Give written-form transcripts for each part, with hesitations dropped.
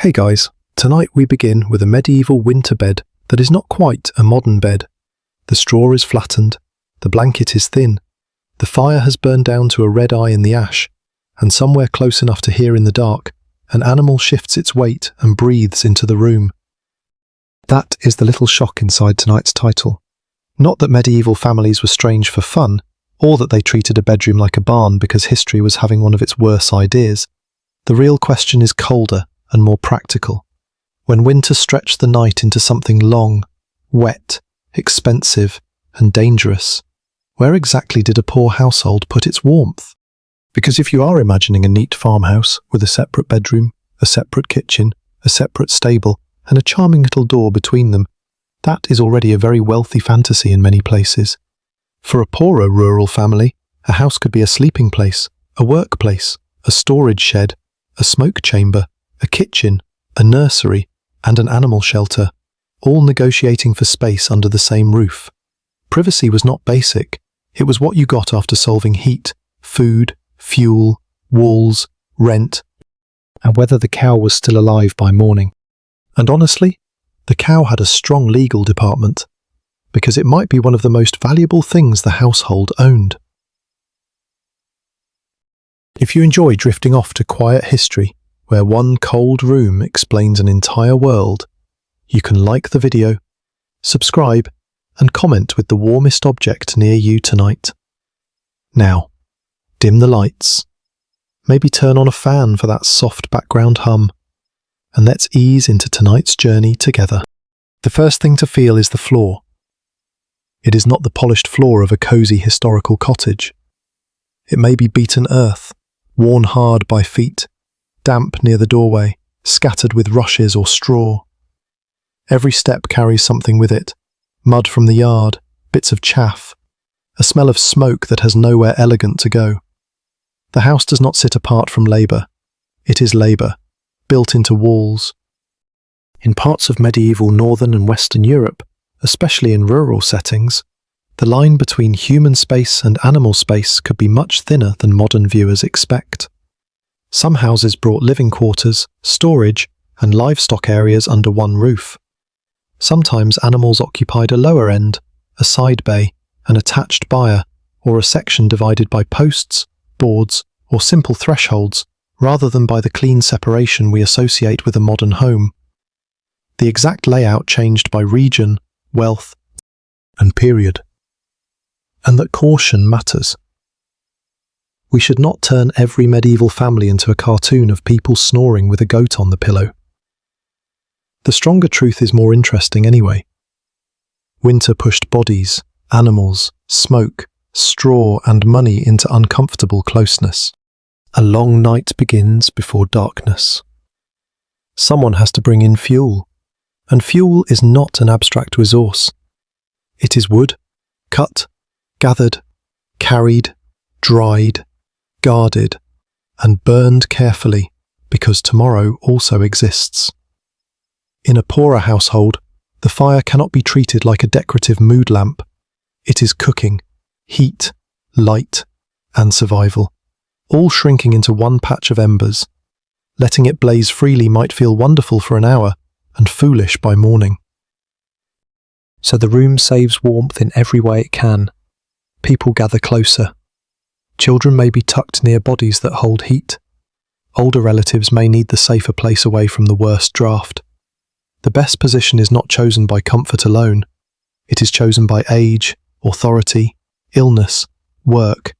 Hey guys, tonight we begin with a medieval winter bed that is not quite a modern bed. The straw is flattened, the blanket is thin, the fire has burned down to a red eye in the ash, and somewhere close enough to hear in the dark, an animal shifts its weight and breathes into the room. That is the little shock inside tonight's title. Not that medieval families were strange for fun, or that they treated a bedroom like a barn because history was having one of its worst ideas. The real question is colder and more practical. When winter stretched the night into something long, wet, expensive, and dangerous, where exactly did a poor household put its warmth? Because if you are imagining a neat farmhouse with a separate bedroom, a separate kitchen, a separate stable, and a charming little door between them, that is already a very wealthy fantasy in many places. For a poorer rural family, a house could be a sleeping place, a workplace, a storage shed, a smoke chamber, a kitchen, a nursery, and an animal shelter, all negotiating for space under the same roof. Privacy was not basic, it was what you got after solving heat, food, fuel, walls, rent, and whether the cow was still alive by morning. And honestly, the cow had a strong legal department, because it might be one of the most valuable things the household owned. If you enjoy drifting off to quiet history, where one cold room explains an entire world, you can like the video, subscribe, and comment with the warmest object near you tonight. Now, dim the lights, maybe turn on a fan for that soft background hum, and let's ease into tonight's journey together. The first thing to feel is the floor. It is not the polished floor of a cozy historical cottage. It may be beaten earth, worn hard by feet, damp near the doorway, scattered with rushes or straw. Every step carries something with it: mud from the yard, bits of chaff, a smell of smoke that has nowhere elegant to go. The house does not sit apart from labour. It is labour, built into walls. In parts of medieval northern and western Europe, especially in rural settings, the line between human space and animal space could be much thinner than modern viewers expect. Some houses brought living quarters, storage, and livestock areas under one roof. Sometimes animals occupied a lower end, a side bay, an attached byre, or a section divided by posts, boards, or simple thresholds, rather than by the clean separation we associate with a modern home. The exact layout changed by region, wealth, and period. And that caution matters. We should not turn every medieval family into a cartoon of people snoring with a goat on the pillow. The stronger truth is more interesting anyway. Winter pushed bodies, animals, smoke, straw, and money into uncomfortable closeness. A long night begins before darkness. Someone has to bring in fuel, and fuel is not an abstract resource. It is wood, cut, gathered, carried, dried, guarded, and burned carefully, because tomorrow also exists. In a poorer household, the fire cannot be treated like a decorative mood lamp. It is cooking, heat, light, and survival, all shrinking into one patch of embers. Letting it blaze freely might feel wonderful for an hour, and foolish by morning. So the room saves warmth in every way it can. People gather closer. Children may be tucked near bodies that hold heat. Older relatives may need the safer place away from the worst draft. The best position is not chosen by comfort alone. It is chosen by age, authority, illness, work,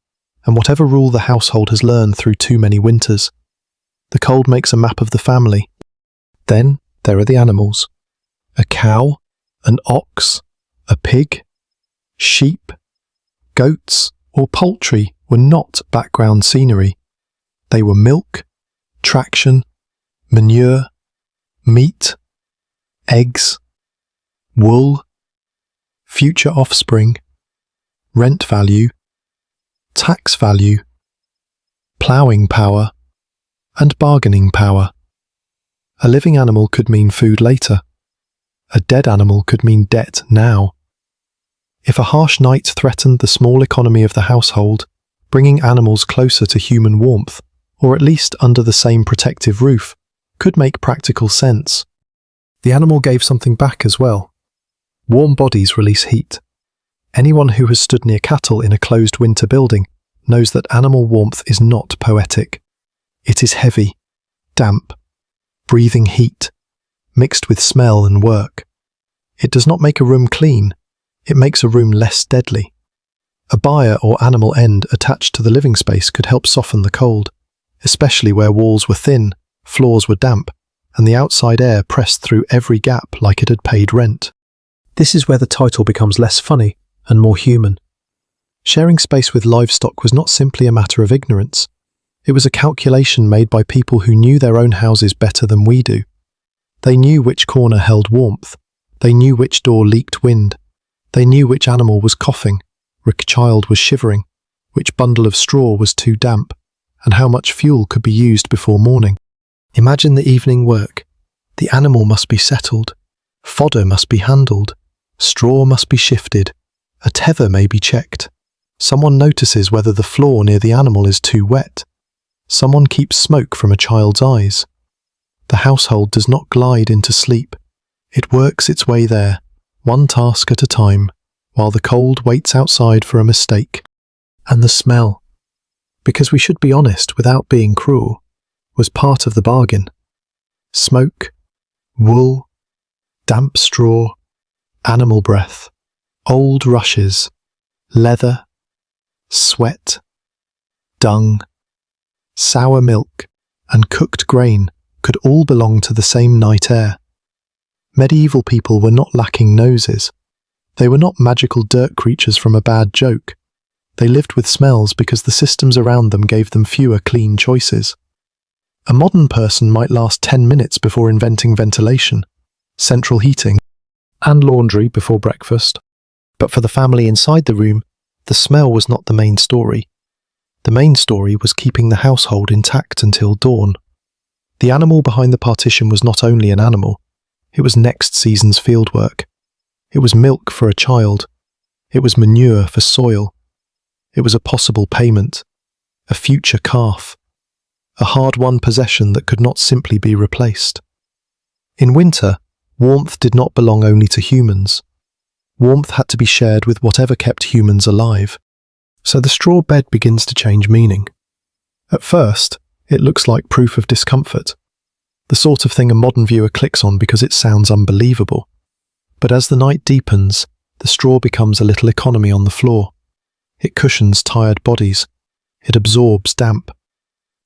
and whatever rule the household has learned through too many winters. The cold makes a map of the family. Then there are the animals. A cow, an ox, a pig, sheep, goats, or poultry were not background scenery. They were milk, traction, manure, meat, eggs, wool, future offspring, rent value, tax value, ploughing power, and bargaining power. A living animal could mean food later. A dead animal could mean debt now. If a harsh night threatened the small economy of the household, bringing animals closer to human warmth, or at least under the same protective roof, could make practical sense. The animal gave something back as well. Warm bodies release heat. Anyone who has stood near cattle in a closed winter building knows that animal warmth is not poetic. It is heavy, damp, breathing heat, mixed with smell and work. It does not make a room clean, it makes a room less deadly. A byre or animal end attached to the living space could help soften the cold, especially where walls were thin, floors were damp, and the outside air pressed through every gap like it had paid rent. This is where the title becomes less funny and more human. Sharing space with livestock was not simply a matter of ignorance. It was a calculation made by people who knew their own houses better than we do. They knew which corner held warmth. They knew which door leaked wind. They knew which animal was coughing, which child was shivering, which bundle of straw was too damp, and how much fuel could be used before morning. Imagine the evening work. The animal must be settled. Fodder must be handled. Straw must be shifted. A tether may be checked. Someone notices whether the floor near the animal is too wet. Someone keeps smoke from a child's eyes. The household does not glide into sleep. It works its way there, one task at a time, while the cold waits outside for a mistake. And the smell, because we should be honest without being cruel, was part of the bargain. Smoke, wool, damp straw, animal breath, old rushes, leather, sweat, dung, sour milk, and cooked grain could all belong to the same night air. Medieval people were not lacking noses. They were not magical dirt creatures from a bad joke. They lived with smells because the systems around them gave them fewer clean choices. A modern person might last 10 minutes before inventing ventilation, central heating, and laundry before breakfast. But for the family inside the room, the smell was not the main story. The main story was keeping the household intact until dawn. The animal behind the partition was not only an animal, it was next season's fieldwork. It was milk for a child. It was manure for soil. It was a possible payment, a future calf, a hard-won possession that could not simply be replaced. In winter, warmth did not belong only to humans. Warmth had to be shared with whatever kept humans alive. So the straw bed begins to change meaning. At first, it looks like proof of discomfort, the sort of thing a modern viewer clicks on because it sounds unbelievable. But as the night deepens, the straw becomes a little economy on the floor. It cushions tired bodies. It absorbs damp.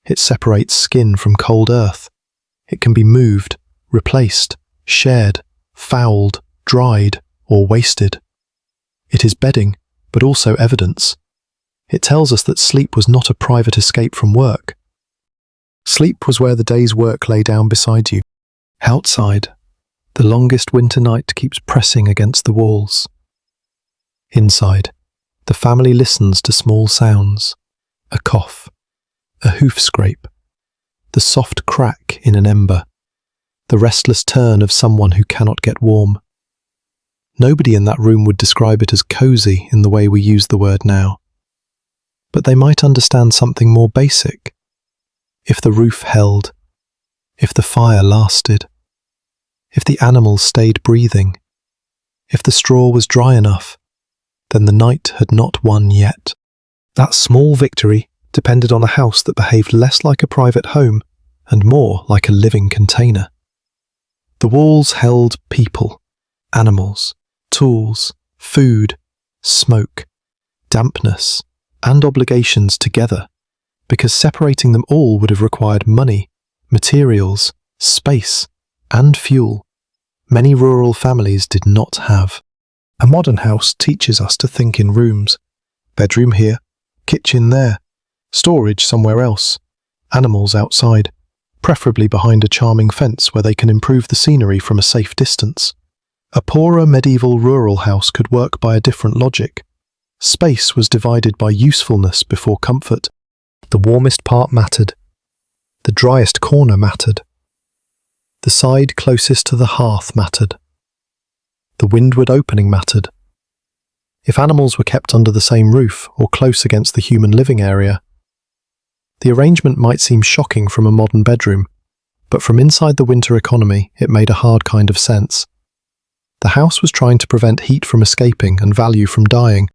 It separates skin from cold earth. It can be moved, replaced, shared, fouled, dried, or wasted. It is bedding, but also evidence. It tells us that sleep was not a private escape from work. Sleep was where the day's work lay down beside you. Outside, the longest winter night keeps pressing against the walls. Inside, the family listens to small sounds, a cough, a hoof scrape, the soft crack in an ember, the restless turn of someone who cannot get warm. Nobody in that room would describe it as cozy in the way we use the word now. But they might understand something more basic. If the roof held, if the fire lasted, if the animals stayed breathing, if the straw was dry enough, then the night had not won yet. That small victory depended on a house that behaved less like a private home and more like a living container. The walls held people, animals, tools, food, smoke, dampness, and obligations together, because separating them all would have required money, materials, space, and fuel. Many rural families did not have. A modern house teaches us to think in rooms. Bedroom here, kitchen there, storage somewhere else, animals outside, preferably behind a charming fence where they can improve the scenery from a safe distance. A poorer medieval rural house could work by a different logic. Space was divided by usefulness before comfort. The warmest part mattered. The driest corner mattered. The side closest to the hearth mattered. The windward opening mattered. If animals were kept under the same roof or close against the human living area, the arrangement might seem shocking from a modern bedroom, But from inside the winter economy, it made a hard kind of sense. The house was trying to prevent heat from escaping and value from dying.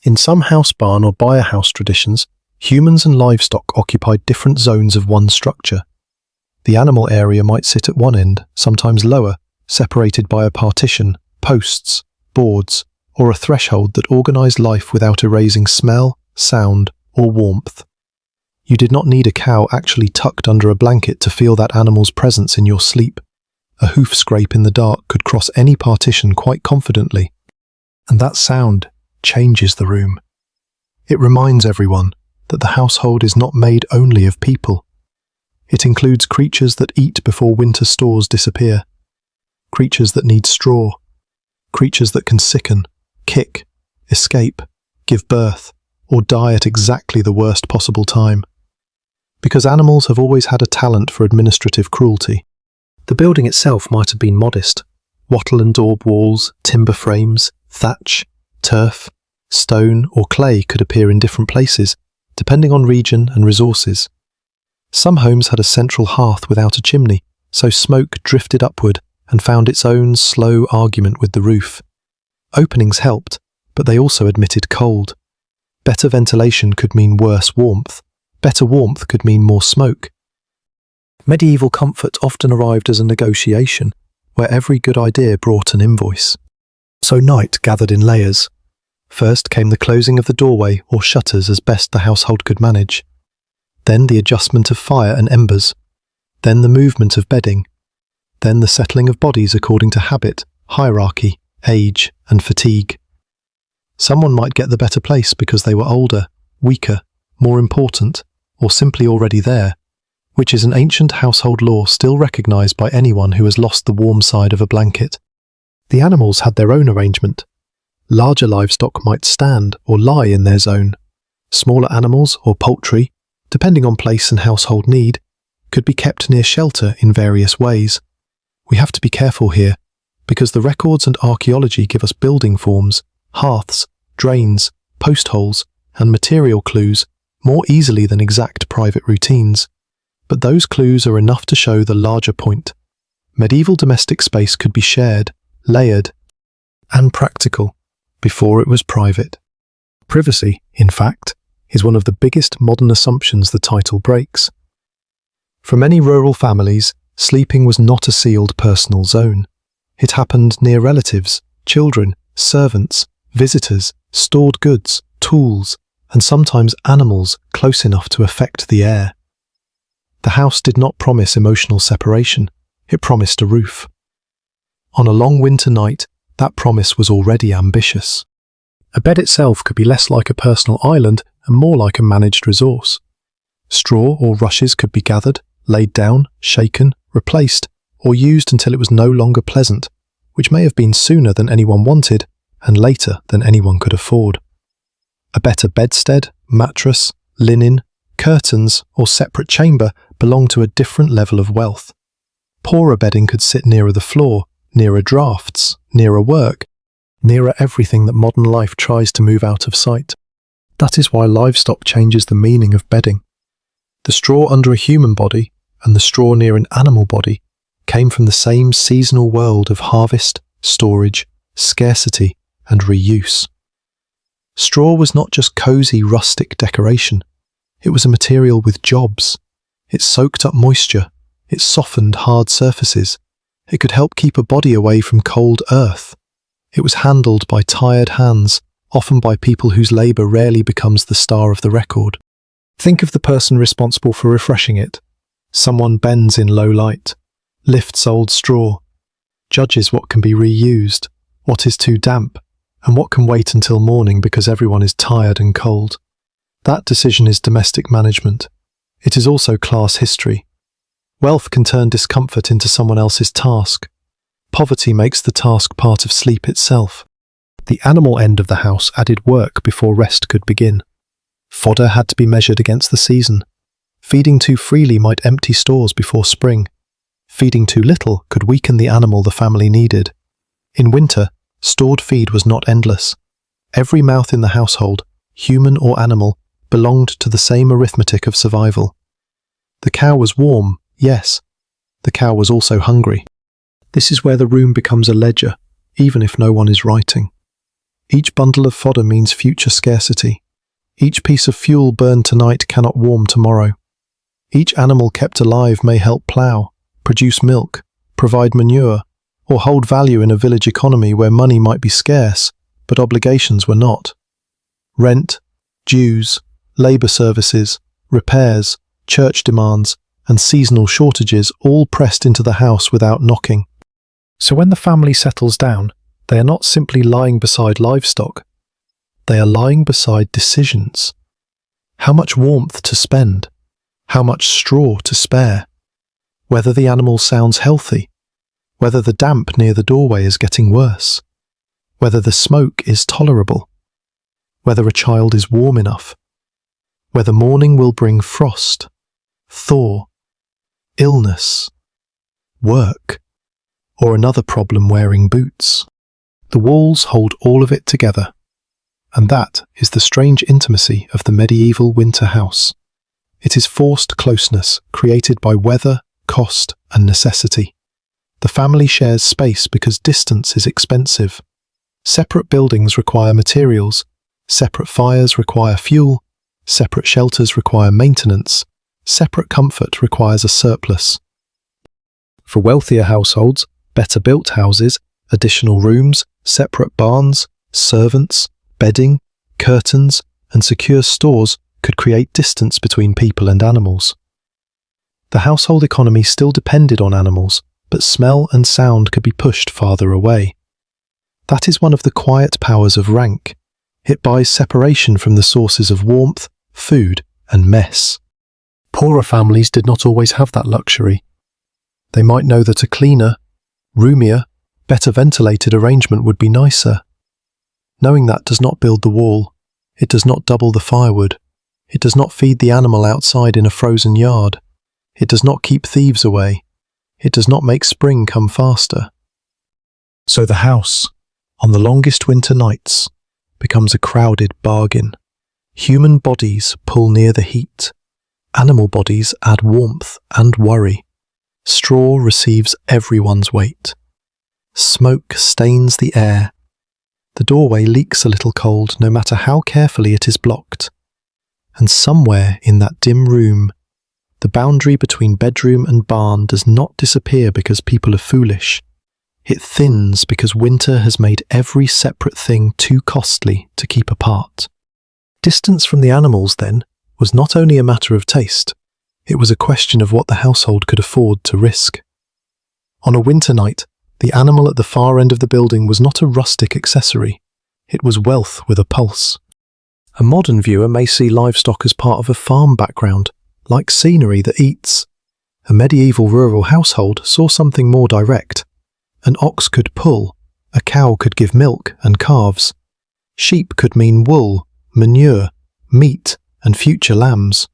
In some house barn or buyer house traditions, humans and livestock occupied different zones of one structure. The animal area might sit at one end, sometimes lower, separated by a partition, posts, boards, or a threshold that organized life without erasing smell, sound, or warmth. You did not need a cow actually tucked under a blanket to feel that animal's presence in your sleep. A hoof scrape in the dark could cross any partition quite confidently. And that sound changes the room. It reminds everyone that the household is not made only of people. It includes creatures that eat before winter stores disappear, creatures that need straw, creatures that can sicken, kick, escape, give birth, or die at exactly the worst possible time. Because animals have always had a talent for administrative cruelty. The building itself might have been modest. Wattle and daub walls, timber frames, thatch, turf, stone or clay could appear in different places, depending on region and resources. Some homes had a central hearth without a chimney, so smoke drifted upward and found its own slow argument with the roof. Openings helped, but they also admitted cold. Better ventilation could mean worse warmth. Better warmth could mean more smoke. Medieval comfort often arrived as a negotiation, where every good idea brought an invoice. So night gathered in layers. First came the closing of the doorway or shutters as best the household could manage. Then the adjustment of fire and embers. Then the movement of bedding. Then the settling of bodies according to habit, hierarchy, age, and fatigue. Someone might get the better place because they were older, weaker, more important, or simply already there, which is an ancient household law still recognized by anyone who has lost the warm side of a blanket. The animals had their own arrangement. Larger livestock might stand or lie in their zone. Smaller animals or poultry, depending on place and household need, could be kept near shelter in various ways. We have to be careful here, because the records and archaeology give us building forms, hearths, drains, post holes, and material clues more easily than exact private routines. But those clues are enough to show the larger point. Medieval domestic space could be shared, layered, and practical before it was private. Privacy, in fact, is one of the biggest modern assumptions the title breaks. For many rural families, sleeping was not a sealed personal zone. It happened near relatives, children, servants, visitors, stored goods, tools, and sometimes animals close enough to affect the air. The house did not promise emotional separation, it promised a roof. On a long winter night, that promise was already ambitious. A bed itself could be less like a personal island and more like a managed resource. Straw or rushes could be gathered, laid down, shaken, replaced, or used until it was no longer pleasant, which may have been sooner than anyone wanted and later than anyone could afford. A better bedstead, mattress, linen, curtains, or separate chamber belonged to a different level of wealth. Poorer bedding could sit nearer the floor, nearer drafts, nearer work, nearer everything that modern life tries to move out of sight. That is why livestock changes the meaning of bedding. The straw under a human body and the straw near an animal body came from the same seasonal world of harvest, storage, scarcity, and reuse. Straw was not just cozy, rustic decoration. It was a material with jobs. It soaked up moisture. It softened hard surfaces. It could help keep a body away from cold earth. It was handled by tired hands, often by people whose labour rarely becomes the star of the record. Think of the person responsible for refreshing it. Someone bends in low light, lifts old straw, judges what can be reused, what is too damp, and what can wait until morning because everyone is tired and cold. That decision is domestic management. It is also class history. Wealth can turn discomfort into someone else's task. Poverty makes the task part of sleep itself. The animal end of the house added work before rest could begin. Fodder had to be measured against the season. Feeding too freely might empty stores before spring. Feeding too little could weaken the animal the family needed. In winter, stored feed was not endless. Every mouth in the household, human or animal, belonged to the same arithmetic of survival. The cow was warm, yes, the cow was also hungry. This is where the room becomes a ledger, even if no one is writing. Each bundle of fodder means future scarcity. Each piece of fuel burned tonight cannot warm tomorrow. Each animal kept alive may help plough, produce milk, provide manure, or hold value in a village economy where money might be scarce, but obligations were not. Rent, dues, labour services, repairs, church demands, and seasonal shortages all pressed into the house without knocking. So when the family settles down, they are not simply lying beside livestock. They are lying beside decisions. How much warmth to spend? How much straw to spare? Whether the animal sounds healthy? Whether the damp near the doorway is getting worse? Whether the smoke is tolerable? Whether a child is warm enough? Whether morning will bring frost, thaw, illness, work, or another problem wearing boots. The walls hold all of it together, and that is the strange intimacy of the medieval winter house. It is forced closeness created by weather, cost, and necessity. The family shares space because distance is expensive. Separate buildings require materials, separate fires require fuel, separate shelters require maintenance, separate comfort requires a surplus. For wealthier households, better built houses, additional rooms, separate barns, servants, bedding, curtains, and secure stores could create distance between people and animals. The household economy still depended on animals, but smell and sound could be pushed farther away. That is one of the quiet powers of rank. It buys separation from the sources of warmth, food, and mess. Poorer families did not always have that luxury. They might know that a cleaner, roomier, better ventilated arrangement would be nicer. Knowing that does not build the wall. It does not double the firewood. It does not feed the animal outside in a frozen yard. It does not keep thieves away. It does not make spring come faster. So the house, on the longest winter nights, becomes a crowded bargain. Human bodies pull near the heat. Animal bodies add warmth and worry. Straw receives everyone's weight. Smoke stains the air. The doorway leaks a little cold no matter how carefully it is blocked. And somewhere in that dim room, the boundary between bedroom and barn does not disappear because people are foolish. It thins because winter has made every separate thing too costly to keep apart. Distance from the animals, then, was not only a matter of taste, it was a question of what the household could afford to risk. On a winter night, the animal at the far end of the building was not a rustic accessory. It was wealth with a pulse. A modern viewer may see livestock as part of a farm background, like scenery that eats. A medieval rural household saw something more direct. An ox could pull, a cow could give milk and calves. Sheep could mean wool, manure, meat, and future lambs.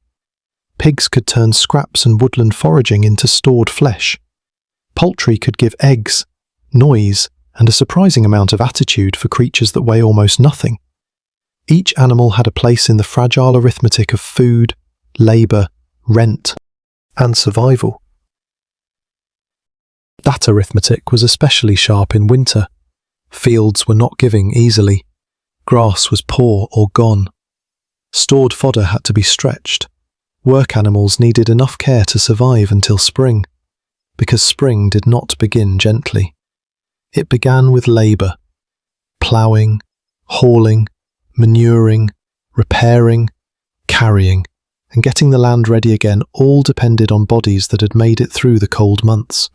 Pigs could turn scraps and woodland foraging into stored flesh. Poultry could give eggs, noise, and a surprising amount of attitude for creatures that weigh almost nothing. Each animal had a place in the fragile arithmetic of food, labour, rent, and survival. That arithmetic was especially sharp in winter. Fields were not giving easily. Grass was poor or gone. Stored fodder had to be stretched. Work animals needed enough care to survive until spring, because spring did not begin gently. It began with labour, ploughing, hauling, manuring, repairing, carrying, and getting the land ready again all depended on bodies that had made it through the cold months.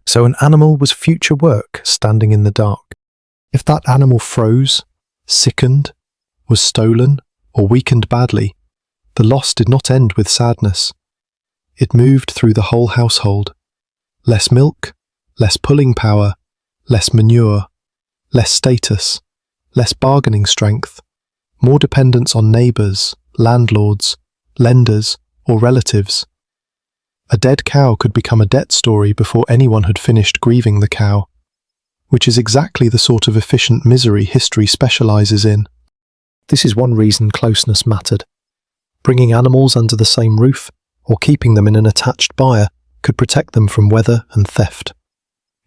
So an animal was future work standing in the dark. If that animal froze, sickened, was stolen, or weakened badly, the loss did not end with sadness. It moved through the whole household. Less milk, less pulling power, less manure, less status, less bargaining strength, more dependence on neighbours, landlords, lenders, or relatives. A dead cow could become a debt story before anyone had finished grieving the cow, which is exactly the sort of efficient misery history specialises in. This is one reason closeness mattered. Bringing animals under the same roof, or keeping them in an attached byre, could protect them from weather and theft.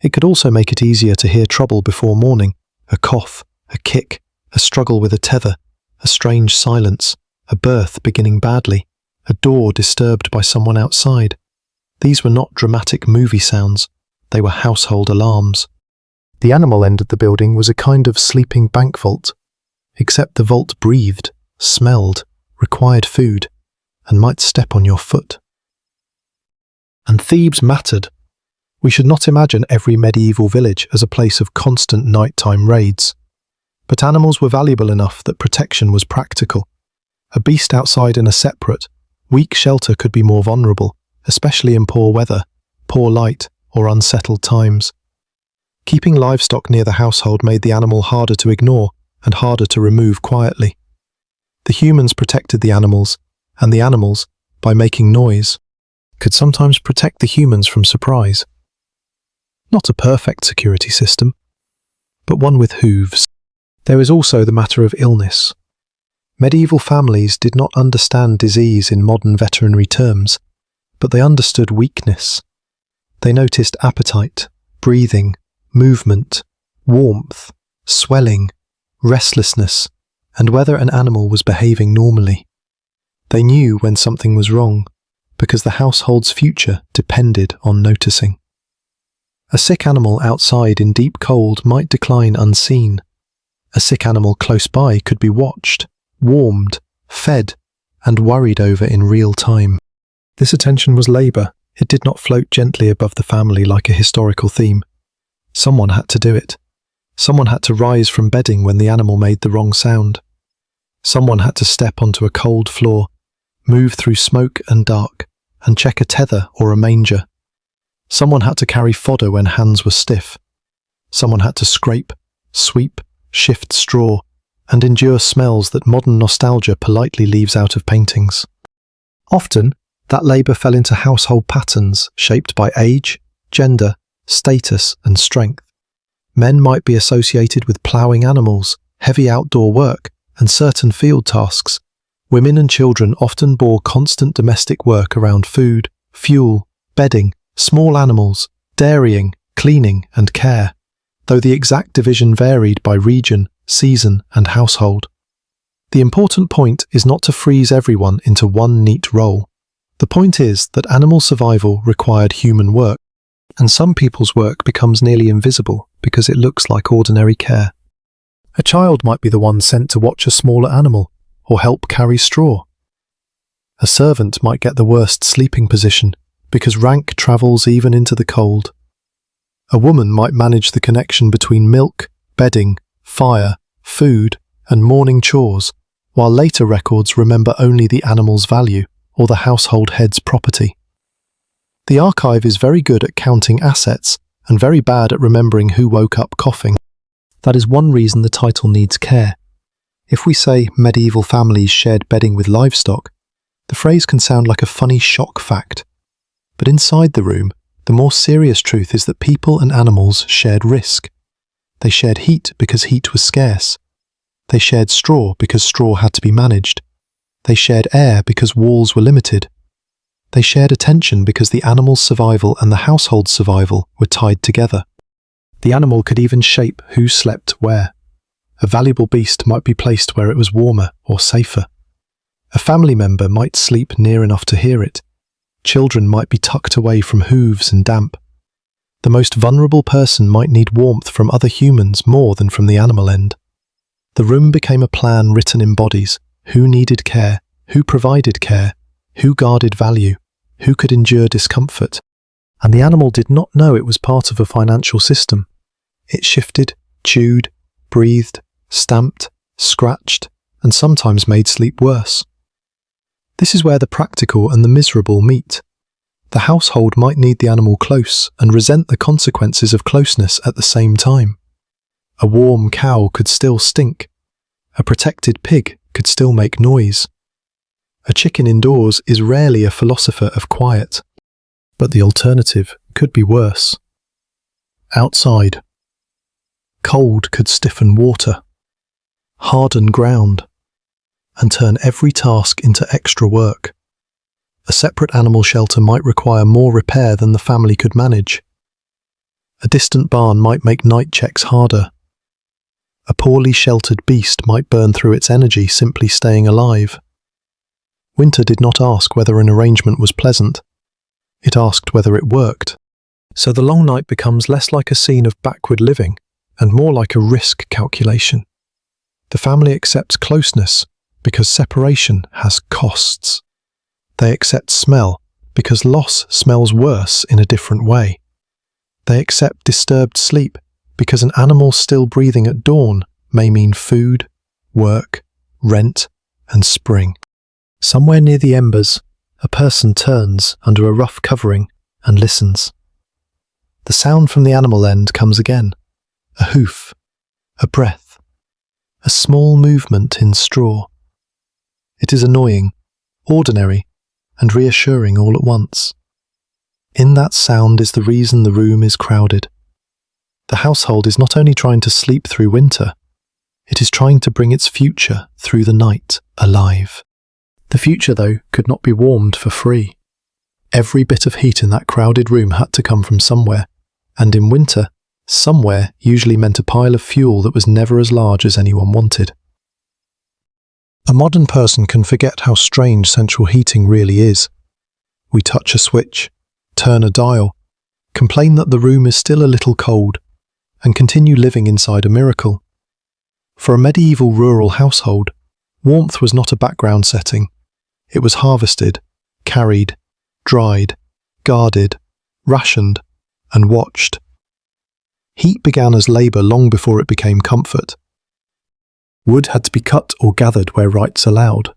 It could also make it easier to hear trouble before morning, a cough, a kick, a struggle with a tether, a strange silence, a birth beginning badly, a door disturbed by someone outside. These were not dramatic movie sounds, they were household alarms. The animal end of the building was a kind of sleeping bank vault, except the vault breathed, smelled, required food, and might step on your foot. And thieves mattered. We should not imagine every medieval village as a place of constant nighttime raids. But animals were valuable enough that protection was practical. A beast outside in a separate, weak shelter could be more vulnerable, especially in poor weather, poor light, or unsettled times. Keeping livestock near the household made the animal harder to ignore and harder to remove quietly. The humans protected the animals, and the animals, by making noise, could sometimes protect the humans from surprise. Not a perfect security system, but one with hooves. There is also the matter of illness. Medieval families did not understand disease in modern veterinary terms, but they understood weakness. They noticed appetite, breathing, movement, warmth, swelling, restlessness, and whether an animal was behaving normally. They knew when something was wrong, because the household's future depended on noticing. A sick animal outside in deep cold might decline unseen. A sick animal close by could be watched, warmed, fed, and worried over in real time. This attention was labour. It did not float gently above the family like a historical theme. Someone had to do it. Someone had to rise from bedding when the animal made the wrong sound. Someone had to step onto a cold floor, move through smoke and dark, and check a tether or a manger. Someone had to carry fodder when hands were stiff. Someone had to scrape, sweep, shift straw, and endure smells that modern nostalgia politely leaves out of paintings. Often, that labour fell into household patterns shaped by age, gender, status, and strength. Men might be associated with ploughing animals, heavy outdoor work, and certain field tasks. Women and children often bore constant domestic work around food, fuel, bedding, small animals, dairying, cleaning, and care, though the exact division varied by region, season, and household. The important point is not to freeze everyone into one neat role. The point is that animal survival required human work, and some people's work becomes nearly invisible because it looks like ordinary care. A child might be the one sent to watch a smaller animal or help carry straw. A servant might get the worst sleeping position because rank travels even into the cold. A woman might manage the connection between milk, bedding, fire, food, and morning chores, while later records remember only the animal's value or the household head's property. The archive is very good at counting assets and very bad at remembering who woke up coughing. That is one reason the title needs care. If we say medieval families shared bedding with livestock, the phrase can sound like a funny shock fact. But inside the room, the more serious truth is that people and animals shared risk. They shared heat because heat was scarce. They shared straw because straw had to be managed. They shared air because walls were limited. They shared attention because the animal's survival and the household's survival were tied together. The animal could even shape who slept where. A valuable beast might be placed where it was warmer or safer. A family member might sleep near enough to hear it. Children might be tucked away from hooves and damp. The most vulnerable person might need warmth from other humans more than from the animal end. The room became a plan written in bodies: who needed care, who provided care, who guarded value, who could endure discomfort. And the animal did not know it was part of a financial system. It shifted, chewed, breathed, stamped, scratched, and sometimes made sleep worse. This is where the practical and the miserable meet. The household might need the animal close and resent the consequences of closeness at the same time. A warm cow could still stink. A protected pig could still make noise. A chicken indoors is rarely a philosopher of quiet. But the alternative could be worse. Outside, cold could stiffen water, harden ground, and turn every task into extra work. A separate animal shelter might require more repair than the family could manage. A distant barn might make night checks harder. A poorly sheltered beast might burn through its energy simply staying alive. Winter did not ask whether an arrangement was pleasant. It asked whether it worked. So the long night becomes less like a scene of backward living and more like a risk calculation. The family accepts closeness because separation has costs. They accept smell because loss smells worse in a different way. They accept disturbed sleep because an animal still breathing at dawn may mean food, work, rent, and spring. Somewhere near the embers, a person turns under a rough covering and listens. The sound from the animal end comes again. A hoof, a breath, a small movement in straw. It is annoying, ordinary, and reassuring all at once. In that sound is the reason the room is crowded. The household is not only trying to sleep through winter, it is trying to bring its future through the night alive. The future, though, could not be warmed for free. Every bit of heat in that crowded room had to come from somewhere, and in winter, somewhere usually meant a pile of fuel that was never as large as anyone wanted. A modern person can forget how strange central heating really is. We touch a switch, turn a dial, complain that the room is still a little cold, and continue living inside a miracle. For a medieval rural household, warmth was not a background setting. It was harvested, carried, dried, guarded, rationed, and watched. Heat began as labour long before it became comfort. Wood had to be cut or gathered where rights allowed.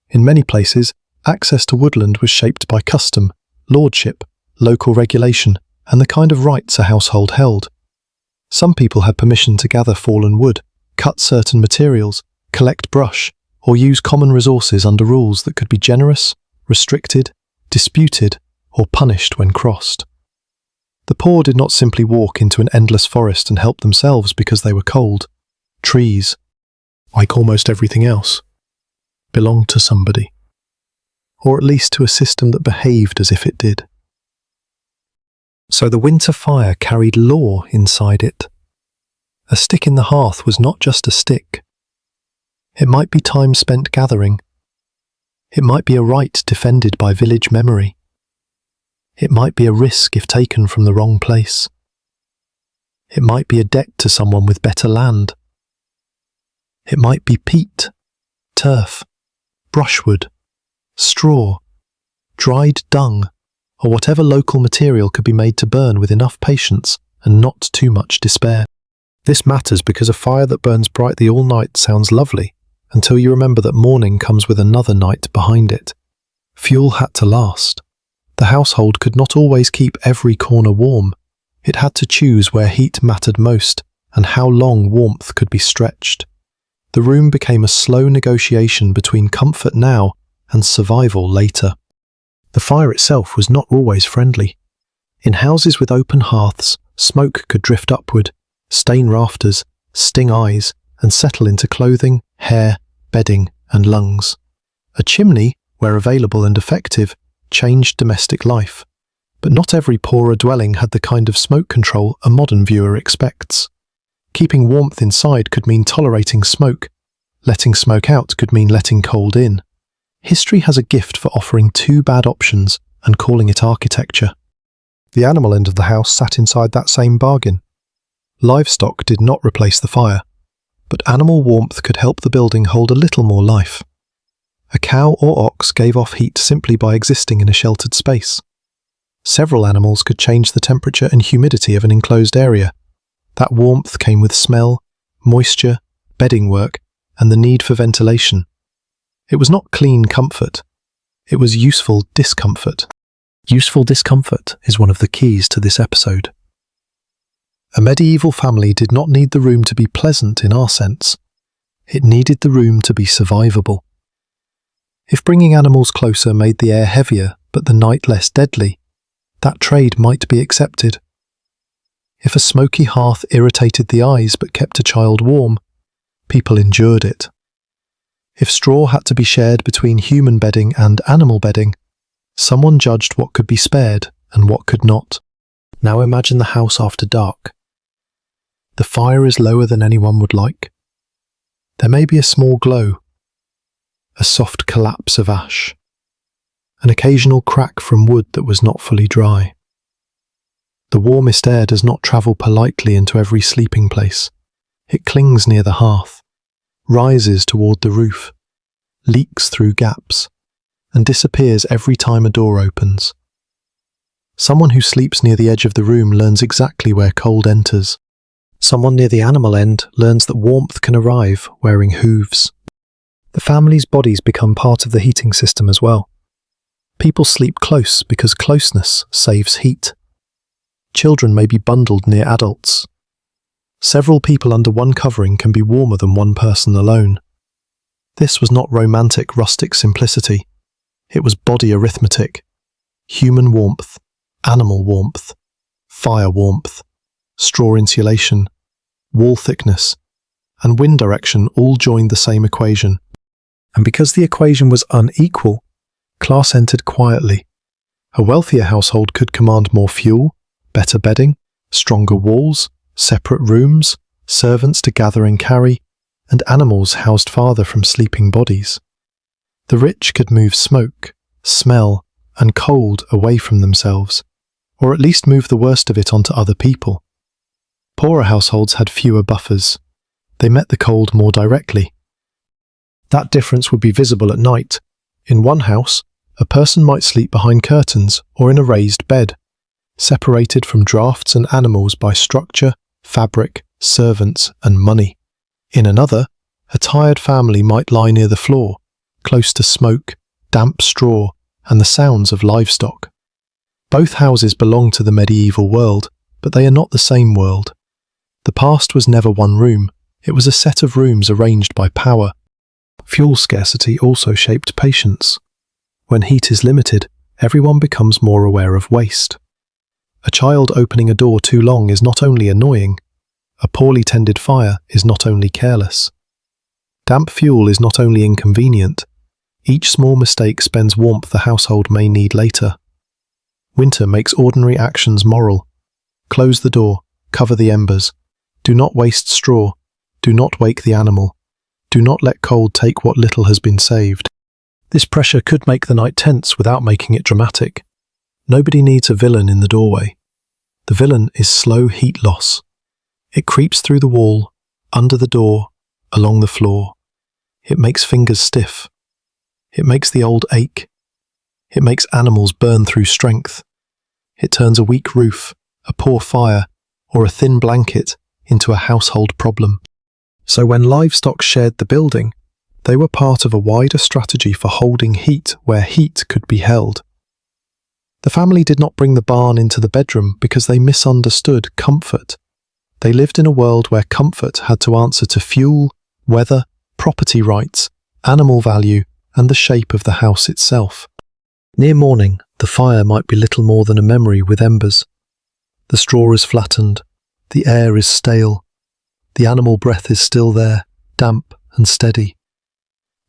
In many places, access to woodland was shaped by custom, lordship, local regulation, and the kind of rights a household held. Some people had permission to gather fallen wood, cut certain materials, collect brush, or use common resources under rules that could be generous, restricted, disputed, or punished when crossed. The poor did not simply walk into an endless forest and help themselves because they were cold. Trees, like almost everything else, belonged to somebody, or at least to a system that behaved as if it did. So the winter fire carried law inside it. A stick in the hearth was not just a stick. It might be time spent gathering. It might be a right defended by village memory. It might be a risk if taken from the wrong place. It might be a debt to someone with better land. It might be peat, turf, brushwood, straw, dried dung, or whatever local material could be made to burn with enough patience and not too much despair. This matters because a fire that burns brightly all night sounds lovely, until you remember that morning comes with another night behind it. Fuel had to last. The household could not always keep every corner warm. It had to choose where heat mattered most and how long warmth could be stretched. The room became a slow negotiation between comfort now and survival later. The fire itself was not always friendly. In houses with open hearths, smoke could drift upward, stain rafters, sting eyes, and settle into clothing, hair, bedding, and lungs. A chimney, where available and effective, changed domestic life. But not every poorer dwelling had the kind of smoke control a modern viewer expects. Keeping warmth inside could mean tolerating smoke. Letting smoke out could mean letting cold in. History has a gift for offering two bad options and calling it architecture. The animal end of the house sat inside that same bargain. Livestock did not replace the fire, but animal warmth could help the building hold a little more life. A cow or ox gave off heat simply by existing in a sheltered space. Several animals could change the temperature and humidity of an enclosed area. That warmth came with smell, moisture, bedding work, and the need for ventilation. It was not clean comfort. It was useful discomfort. Useful discomfort is one of the keys to this episode. A medieval family did not need the room to be pleasant in our sense. It needed the room to be survivable. If bringing animals closer made the air heavier but the night less deadly, that trade might be accepted. If a smoky hearth irritated the eyes but kept a child warm, people endured it. If straw had to be shared between human bedding and animal bedding, Someone judged what could be spared and what could not. Now imagine the house after dark. The fire is lower than anyone would like. There may be a small glow, a soft collapse of ash, an occasional crack from wood that was not fully dry. The warmest air does not travel politely into every sleeping place. It clings near the hearth, rises toward the roof, leaks through gaps, and disappears every time a door opens. Someone who sleeps near the edge of the room learns exactly where cold enters. Someone near the animal end learns that warmth can arrive wearing hooves. The family's bodies become part of the heating system as well. People sleep close because closeness saves heat. Children may be bundled near adults. Several people under one covering can be warmer than one person alone. This was not romantic, rustic simplicity. It was body arithmetic. Human warmth, animal warmth, fire warmth, straw insulation, wall thickness, and wind direction all joined the same equation. And because the equation was unequal, class entered quietly. A wealthier household could command more fuel, better bedding, stronger walls, separate rooms, servants to gather and carry, and animals housed farther from sleeping bodies. The rich could move smoke, smell, and cold away from themselves, or at least move the worst of it onto other people. Poorer households had fewer buffers. They met the cold more directly. That difference would be visible at night. In one house, a person might sleep behind curtains or in a raised bed, separated from drafts and animals by structure, fabric, servants, and money. In another, a tired family might lie near the floor, close to smoke, damp straw, and the sounds of livestock. Both houses belong to the medieval world, but they are not the same world. The past was never one room, it was a set of rooms arranged by power. Fuel scarcity also shaped patience. When heat is limited, everyone becomes more aware of waste. A child opening a door too long is not only annoying, a poorly tended fire is not only careless. Damp fuel is not only inconvenient, each small mistake spends warmth the household may need later. Winter makes ordinary actions moral. Close the door, cover the embers. Do not waste straw. Do not wake the animal. Do not let cold take what little has been saved. This pressure could make the night tense without making it dramatic. Nobody needs a villain in the doorway. The villain is slow heat loss. It creeps through the wall, under the door, along the floor. It makes fingers stiff. It makes the old ache. It makes animals burn through strength. It turns a weak roof, a poor fire, or a thin blanket into a household problem. So when livestock shared the building, they were part of a wider strategy for holding heat where heat could be held. The family did not bring the barn into the bedroom because they misunderstood comfort. They lived in a world where comfort had to answer to fuel, weather, property rights, animal value, and the shape of the house itself. Near morning, the fire might be little more than a memory with embers. The straw is flattened, the air is stale, the animal breath is still there, damp and steady.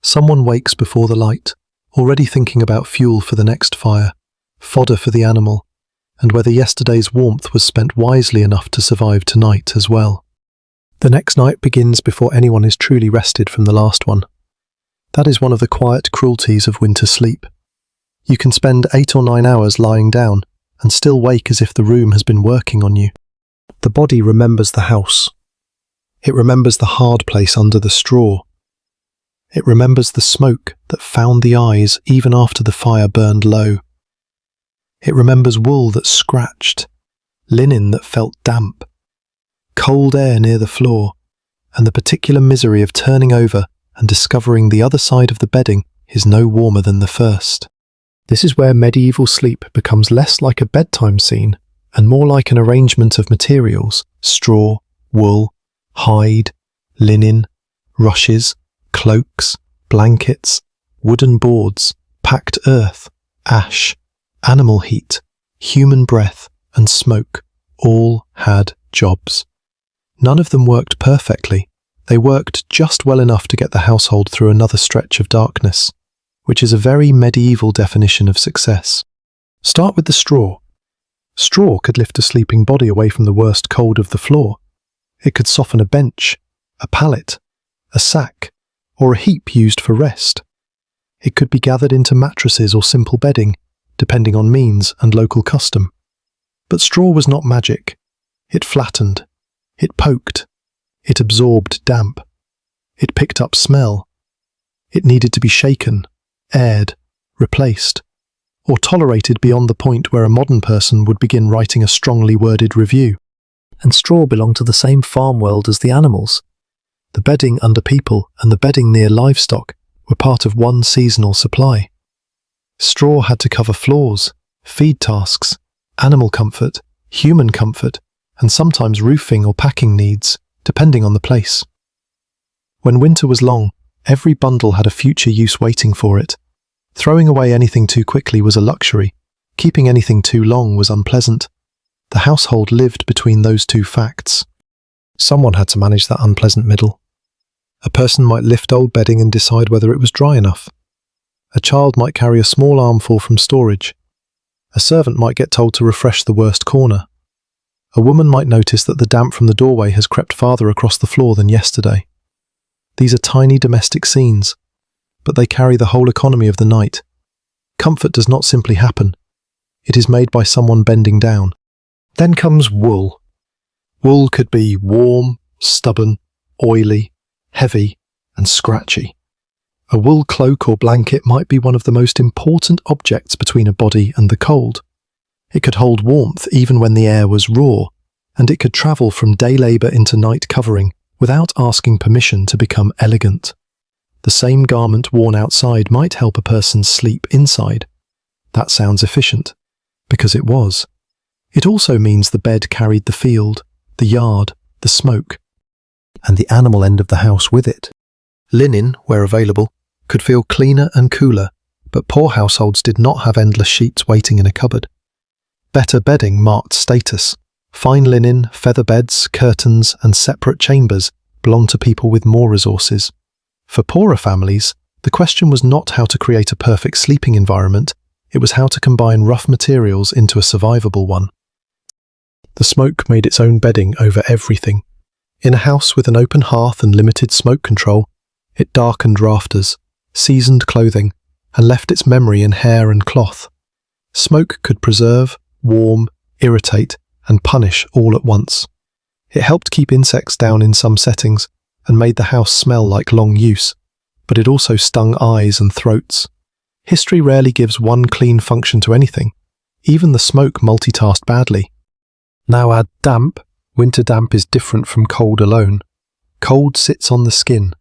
Someone wakes before the light, already thinking about fuel for the next fire, fodder for the animal, and whether yesterday's warmth was spent wisely enough to survive tonight as well. The next night begins before anyone is truly rested from the last one. That is one of the quiet cruelties of winter sleep. You can spend 8 or 9 hours lying down and still wake as if the room has been working on you. The body remembers the house. It remembers the hard place under the straw. It remembers the smoke that found the eyes even after the fire burned low. It remembers wool that scratched, linen that felt damp, cold air near the floor, and the particular misery of turning over and discovering the other side of the bedding is no warmer than the first. This is where medieval sleep becomes less like a bedtime scene and more like an arrangement of materials: straw, wool, hide, linen, rushes, cloaks, blankets, wooden boards, packed earth, ash, animal heat, human breath, and smoke all had jobs. None of them worked perfectly. They worked just well enough to get the household through another stretch of darkness. which is a very medieval definition of success. Start with the straw. Straw could lift a sleeping body away from the worst cold of the floor. It could soften a bench, a pallet, a sack, or a heap used for rest. It could be gathered into mattresses or simple bedding, depending on means and local custom. But straw was not magic. It flattened. It poked. It absorbed damp. It picked up smell. It needed to be shaken, aired, replaced, or tolerated beyond the point where a modern person would begin writing a strongly worded review. And straw belonged to the same farm world as the animals. The bedding under people and the bedding near livestock were part of one seasonal supply. Straw had to cover floors, feed tasks, animal comfort, human comfort, and sometimes roofing or packing needs, depending on the place. When winter was long, every bundle had a future use waiting for it. Throwing away anything too quickly was a luxury. Keeping anything too long was unpleasant. The household lived between those two facts. Someone had to manage that unpleasant middle. A person might lift old bedding and decide whether it was dry enough. A child might carry a small armful from storage. A servant might get told to refresh the worst corner. A woman might notice that the damp from the doorway has crept farther across the floor than yesterday. These are tiny domestic scenes, but they carry the whole economy of the night. Comfort does not simply happen. It is made by someone bending down. Then comes wool. Wool could be warm, stubborn, oily, heavy, and scratchy. A wool cloak or blanket might be one of the most important objects between a body and the cold. It could hold warmth even when the air was raw, and it could travel from day labour into night covering without asking permission to become elegant. The same garment worn outside might help a person sleep inside. That sounds efficient, because it was. It also means the bed carried the field, the yard, the smoke, and the animal end of the house with it. Linen, where available, could feel cleaner and cooler, but poor households did not have endless sheets waiting in a cupboard. Better bedding marked status. Fine linen, feather beds, curtains, and separate chambers belonged to people with more resources. For poorer families, the question was not how to create a perfect sleeping environment, it was how to combine rough materials into a survivable one. The smoke made its own bedding over everything. In a house with an open hearth and limited smoke control, it darkened rafters, seasoned clothing, and left its memory in hair and cloth. Smoke could preserve, warm, irritate, and punish all at once. It helped keep insects down in some settings and made the house smell like long use, but it also stung eyes and throats. History rarely gives one clean function to anything. Even the smoke multitasked badly. Now add damp. Winter damp is different from cold alone. Cold sits on the skin.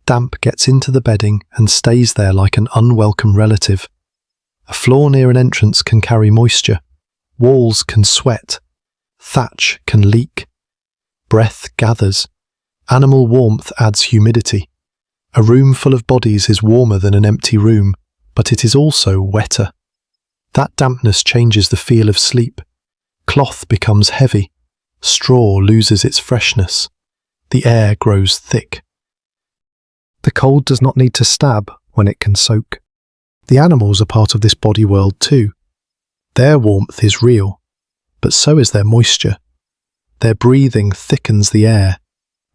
Damp gets into the bedding and stays there like an unwelcome relative. A floor near an entrance can carry moisture. Walls can sweat. Thatch can leak. Breath gathers. Animal warmth adds humidity. A room full of bodies is warmer than an empty room, but it is also wetter. That dampness changes the feel of sleep. Cloth becomes heavy. Straw loses its freshness. The air grows thick. The cold does not need to stab when it can soak. The animals are part of this body world too. Their warmth is real, but so is their moisture. Their breathing thickens the air.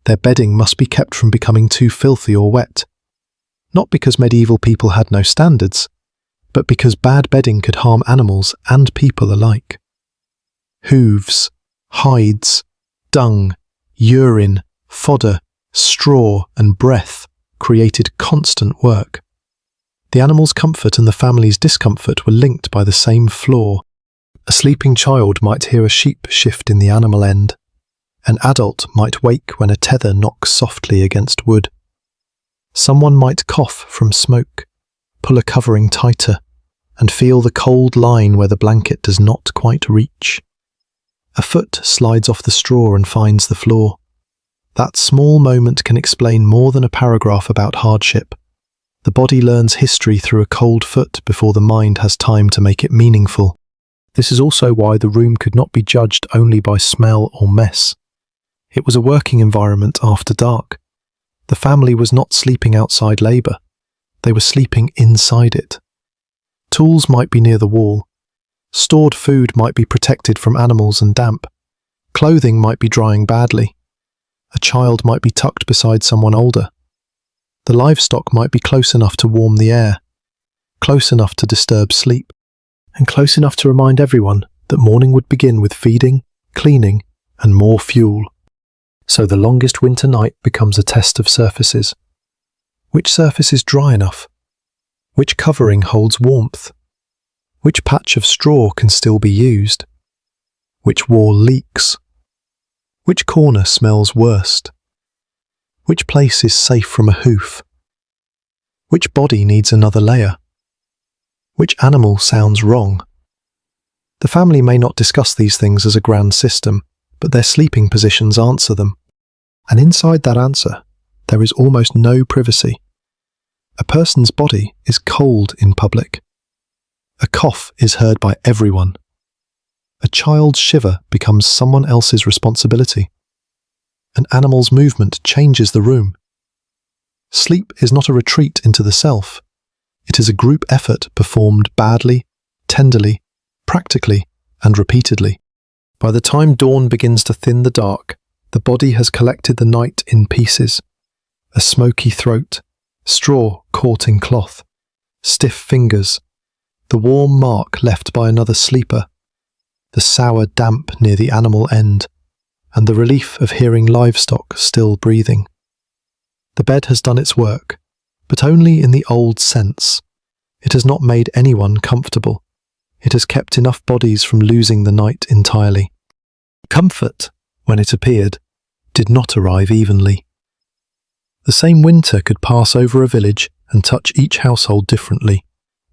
Their bedding must be kept from becoming too filthy or wet. Not because medieval people had no standards, but because bad bedding could harm animals and people alike. Hooves, hides, dung, urine, fodder, straw, and breath created constant work. The animal's comfort and the family's discomfort were linked by the same flaw. A sleeping child might hear a sheep shift in the animal end. An adult might wake when a tether knocks softly against wood. Someone might cough from smoke, pull a covering tighter, and feel the cold line where the blanket does not quite reach. A foot slides off the straw and finds the floor. That small moment can explain more than a paragraph about hardship. The body learns history through a cold foot before the mind has time to make it meaningful. This is also why the room could not be judged only by smell or mess. It was a working environment after dark. The family was not sleeping outside labour. they were sleeping inside it. Tools might be near the wall. Stored food might be protected from animals and damp. Clothing might be drying badly. A child might be tucked beside someone older. The livestock might be close enough to warm the air, close enough to disturb sleep, and close enough to remind everyone that morning would begin with feeding, cleaning, and more fuel. So the longest winter night becomes a test of surfaces. Which surface is dry enough? Which covering holds warmth? Which patch of straw can still be used? Which wall leaks? Which corner smells worst? Which place is safe from a hoof? Which body needs another layer? Which animal sounds wrong? The family may not discuss these things as a grand system, but their sleeping positions answer them. And inside that answer, there is almost no privacy. A person's body is cold in public. A cough is heard by everyone. A child's shiver becomes someone else's responsibility. An animal's movement changes the room. Sleep is not a retreat into the self. It is a group effort performed badly, tenderly, practically, and repeatedly. By the time dawn begins to thin the dark, the body has collected the night in pieces. A smoky throat, straw caught in cloth, stiff fingers, the warm mark left by another sleeper, the sour damp near the animal end, and the relief of hearing livestock still breathing. The bed has done its work, but only in the old sense. It has not made anyone comfortable. It has kept enough bodies from losing the night entirely. Comfort, when it appeared, did not arrive evenly. The same winter could pass over a village and touch each household differently,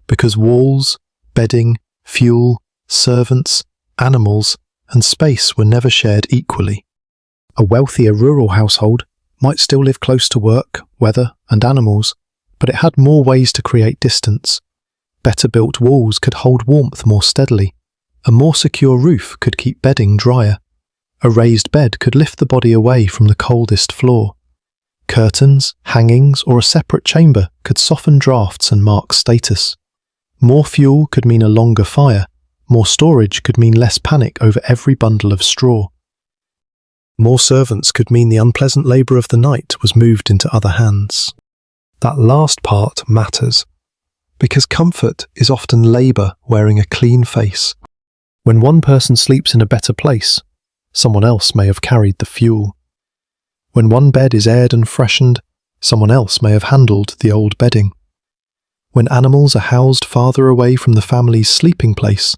because walls, bedding, fuel, servants, animals, and space were never shared equally. A wealthier rural household might still live close to work, weather, and animals, but it had more ways to create distance. Better built walls could hold warmth more steadily. A more secure roof could keep bedding drier. A raised bed could lift the body away from the coldest floor. Curtains, hangings, or a separate chamber could soften drafts and mark status. More fuel could mean a longer fire. More storage could mean less panic over every bundle of straw. More servants could mean the unpleasant labour of the night was moved into other hands. That last part matters, because comfort is often labour wearing a clean face. When one person sleeps in a better place, someone else may have carried the fuel. When one bed is aired and freshened, someone else may have handled the old bedding. When animals are housed farther away from the family's sleeping place,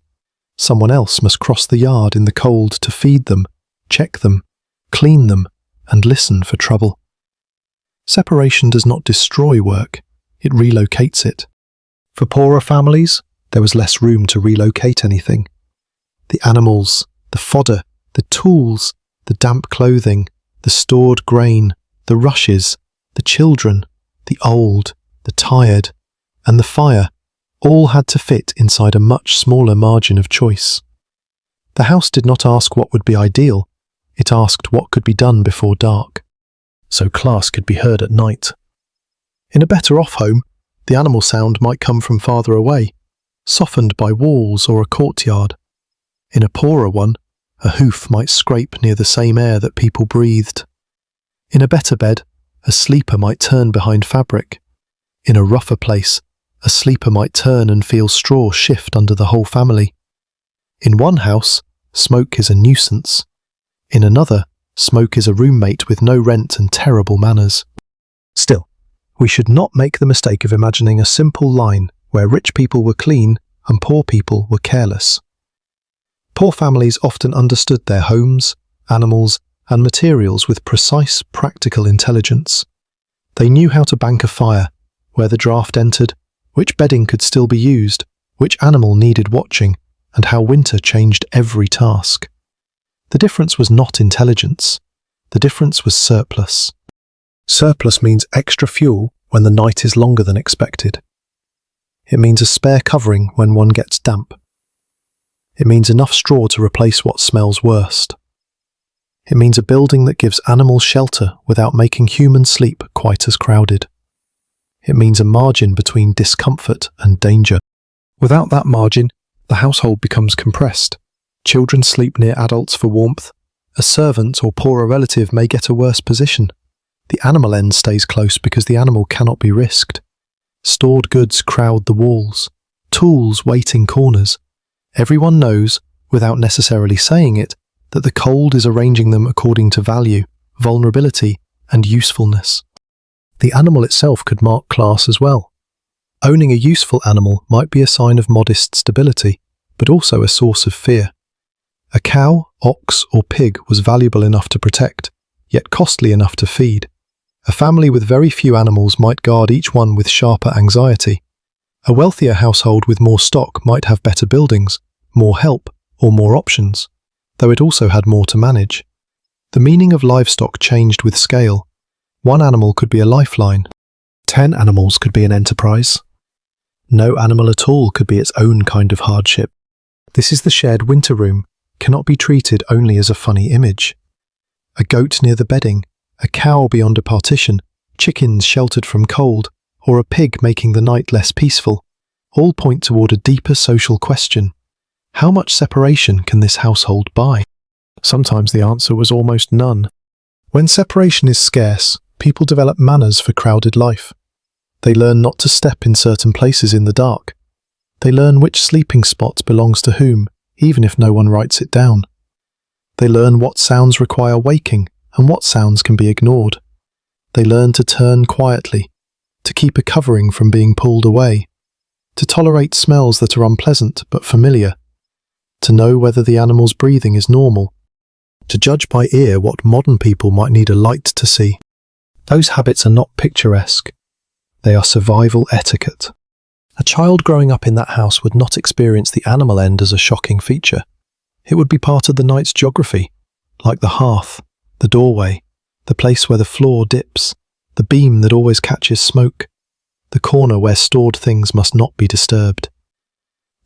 someone else must cross the yard in the cold to feed them, check them, clean them, and listen for trouble. Separation does not destroy work, it relocates it. For poorer families, there was less room to relocate anything. The animals, the fodder, the tools, the damp clothing, the stored grain, the rushes, the children, the old, the tired, and the fire all had to fit inside a much smaller margin of choice. The house did not ask what would be ideal, it asked what could be done before dark, so class could be heard at night. In a better off home, the animal sound might come from farther away, softened by walls or a courtyard. In a poorer one, a hoof might scrape near the same air that people breathed. In a better bed, a sleeper might turn behind fabric. In a rougher place, a sleeper might turn and feel straw shift under the whole family. In one house, smoke is a nuisance. In another, smoke is a roommate with no rent and terrible manners. Still, we should not make the mistake of imagining a simple line where rich people were clean and poor people were careless. Poor families often understood their homes, animals, and materials with precise, practical intelligence. They knew how to bank a fire, where the draft entered, which bedding could still be used, which animal needed watching, and how winter changed every task. The difference was not intelligence. The difference was surplus. Surplus means extra fuel when the night is longer than expected. It means a spare covering when one gets damp. It means enough straw to replace what smells worst. It means a building that gives animals shelter without making human sleep quite as crowded. It means a margin between discomfort and danger. Without that margin, the household becomes compressed. Children sleep near adults for warmth. A servant or poorer relative may get a worse position. The animal end stays close because the animal cannot be risked. Stored goods crowd the walls. Tools wait in corners. Everyone knows, without necessarily saying it, that the cold is arranging them according to value, vulnerability, and usefulness. The animal itself could mark class as well. Owning a useful animal might be a sign of modest stability, but also a source of fear. A cow, ox, or pig was valuable enough to protect, yet costly enough to feed. A family with very few animals might guard each one with sharper anxiety. A wealthier household with more stock might have better buildings, more help, or more options, though it also had more to manage. The meaning of livestock changed with scale. One animal could be a lifeline. 10 animals could be an enterprise. No animal at all could be its own kind of hardship. This is the shared winter room, cannot be treated only as a funny image. A goat near the bedding, a cow beyond a partition, chickens sheltered from cold, or a pig making the night less peaceful, all point toward a deeper social question. How much separation can this household buy? Sometimes the answer was almost none. When separation is scarce, people develop manners for crowded life. They learn not to step in certain places in the dark. They learn which sleeping spot belongs to whom, even if no one writes it down. They learn what sounds require waking and what sounds can be ignored. They learn to turn quietly, to keep a covering from being pulled away, to tolerate smells that are unpleasant but familiar, to know whether the animal's breathing is normal, to judge by ear what modern people might need a light to see. Those habits are not picturesque. They are survival etiquette. A child growing up in that house would not experience the animal end as a shocking feature. It would be part of the night's geography, like the hearth, the doorway, the place where the floor dips, the beam that always catches smoke, the corner where stored things must not be disturbed.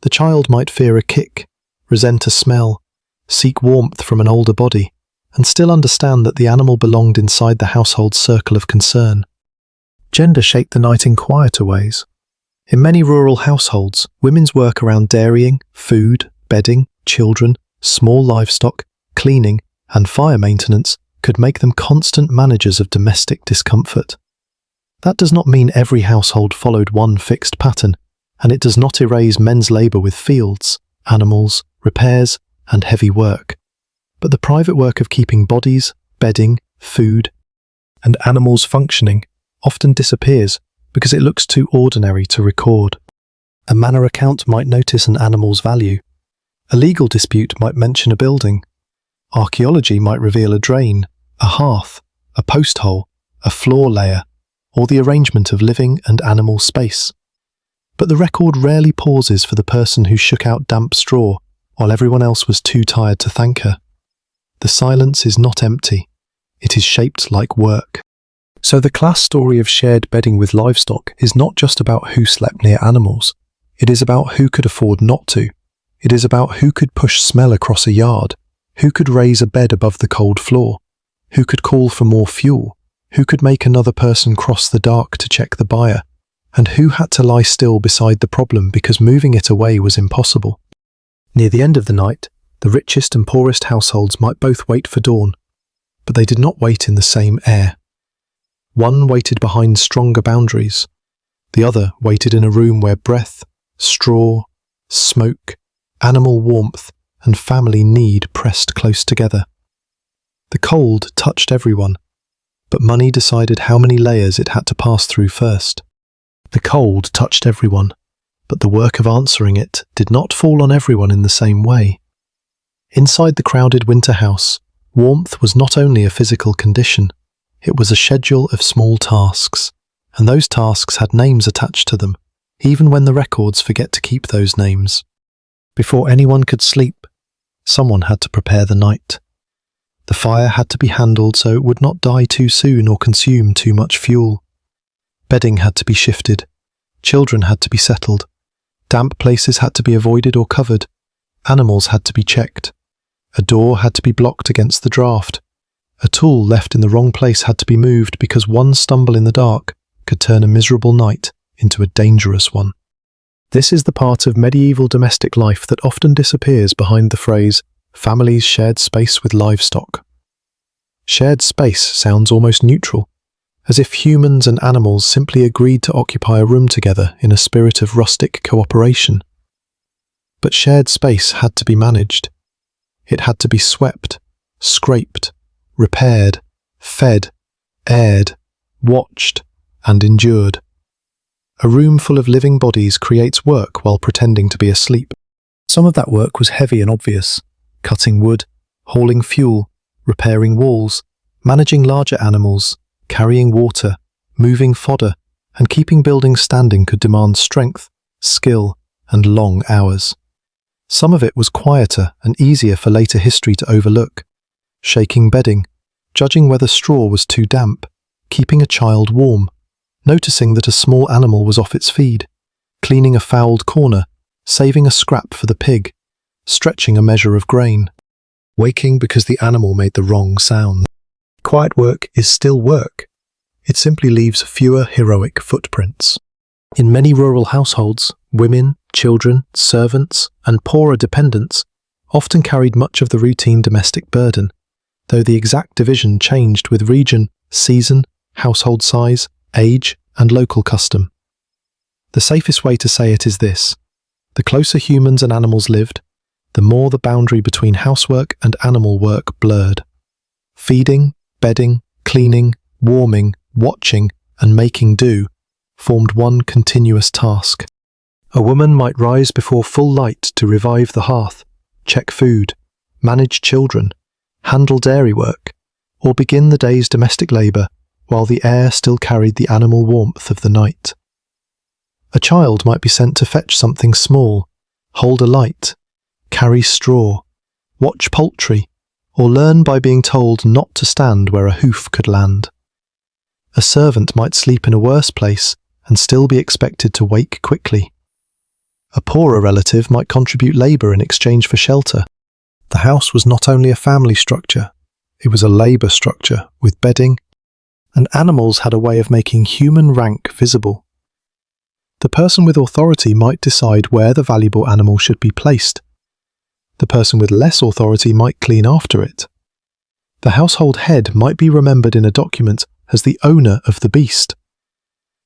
The child might fear a kick, resent a smell, seek warmth from an older body, and still understand that the animal belonged inside the household's circle of concern. Gender shaped the night in quieter ways. In many rural households, women's work around dairying, food, bedding, children, small livestock, cleaning, and fire maintenance could make them constant managers of domestic discomfort. That does not mean every household followed one fixed pattern, and it does not erase men's labour with fields, animals, repairs, and heavy work. But the private work of keeping bodies, bedding, food, and animals functioning often disappears because it looks too ordinary to record. A manor account might notice an animal's value. A legal dispute might mention a building. Archaeology might reveal a drain, a hearth, a post hole, a floor layer, or the arrangement of living and animal space. But the record rarely pauses for the person who shook out damp straw while everyone else was too tired to thank her. The silence is not empty. It is shaped like work. So the class story of shared bedding with livestock is not just about who slept near animals. It is about who could afford not to. It is about who could push smell across a yard, who could raise a bed above the cold floor, who could call for more fuel, who could make another person cross the dark to check the buyer, and who had to lie still beside the problem because moving it away was impossible. Near the end of the night, the richest and poorest households might both wait for dawn, but they did not wait in the same air. One waited behind stronger boundaries. The other waited in a room where breath, straw, smoke, animal warmth, and family need pressed close together. The cold touched everyone, but money decided how many layers it had to pass through first. The cold touched everyone, but the work of answering it did not fall on everyone in the same way. Inside the crowded winter house, warmth was not only a physical condition, it was a schedule of small tasks, and those tasks had names attached to them, even when the records forget to keep those names. Before anyone could sleep, someone had to prepare the night. The fire had to be handled so it would not die too soon or consume too much fuel. Bedding had to be shifted. Children had to be settled. Damp places had to be avoided or covered. Animals had to be checked. A door had to be blocked against the draft. A tool left in the wrong place had to be moved because one stumble in the dark could turn a miserable night into a dangerous one. This is the part of medieval domestic life that often disappears behind the phrase, families shared space with livestock. Shared space sounds almost neutral, as if humans and animals simply agreed to occupy a room together in a spirit of rustic cooperation. But shared space had to be managed. It had to be swept, scraped, repaired, fed, aired, watched, and endured. A room full of living bodies creates work while pretending to be asleep. Some of that work was heavy and obvious: cutting wood, hauling fuel, repairing walls, managing larger animals, carrying water, moving fodder, and keeping buildings standing could demand strength, skill, and long hours. Some of it was quieter and easier for later history to overlook: shaking bedding, judging whether straw was too damp, keeping a child warm, noticing that a small animal was off its feed, cleaning a fouled corner, saving a scrap for the pig, stretching a measure of grain, waking because the animal made the wrong sound. Quiet work is still work. It simply leaves fewer heroic footprints. In many rural households, women, children, servants, and poorer dependents often carried much of the routine domestic burden, though the exact division changed with region, season, household size, age, and local custom. The safest way to say it is this: the closer humans and animals lived, the more the boundary between housework and animal work blurred. Feeding, bedding, cleaning, warming, watching, and making do formed one continuous task. A woman might rise before full light to revive the hearth, check food, manage children, handle dairy work, or begin the day's domestic labour while the air still carried the animal warmth of the night. A child might be sent to fetch something small, hold a light, carry straw, watch poultry, or learn by being told not to stand where a hoof could land. A servant might sleep in a worse place and still be expected to wake quickly. A poorer relative might contribute labour in exchange for shelter. The house was not only a family structure, it was a labour structure with bedding, and animals had a way of making human rank visible. The person with authority might decide where the valuable animal should be placed. The person with less authority might clean after it. The household head might be remembered in a document as the owner of the beast.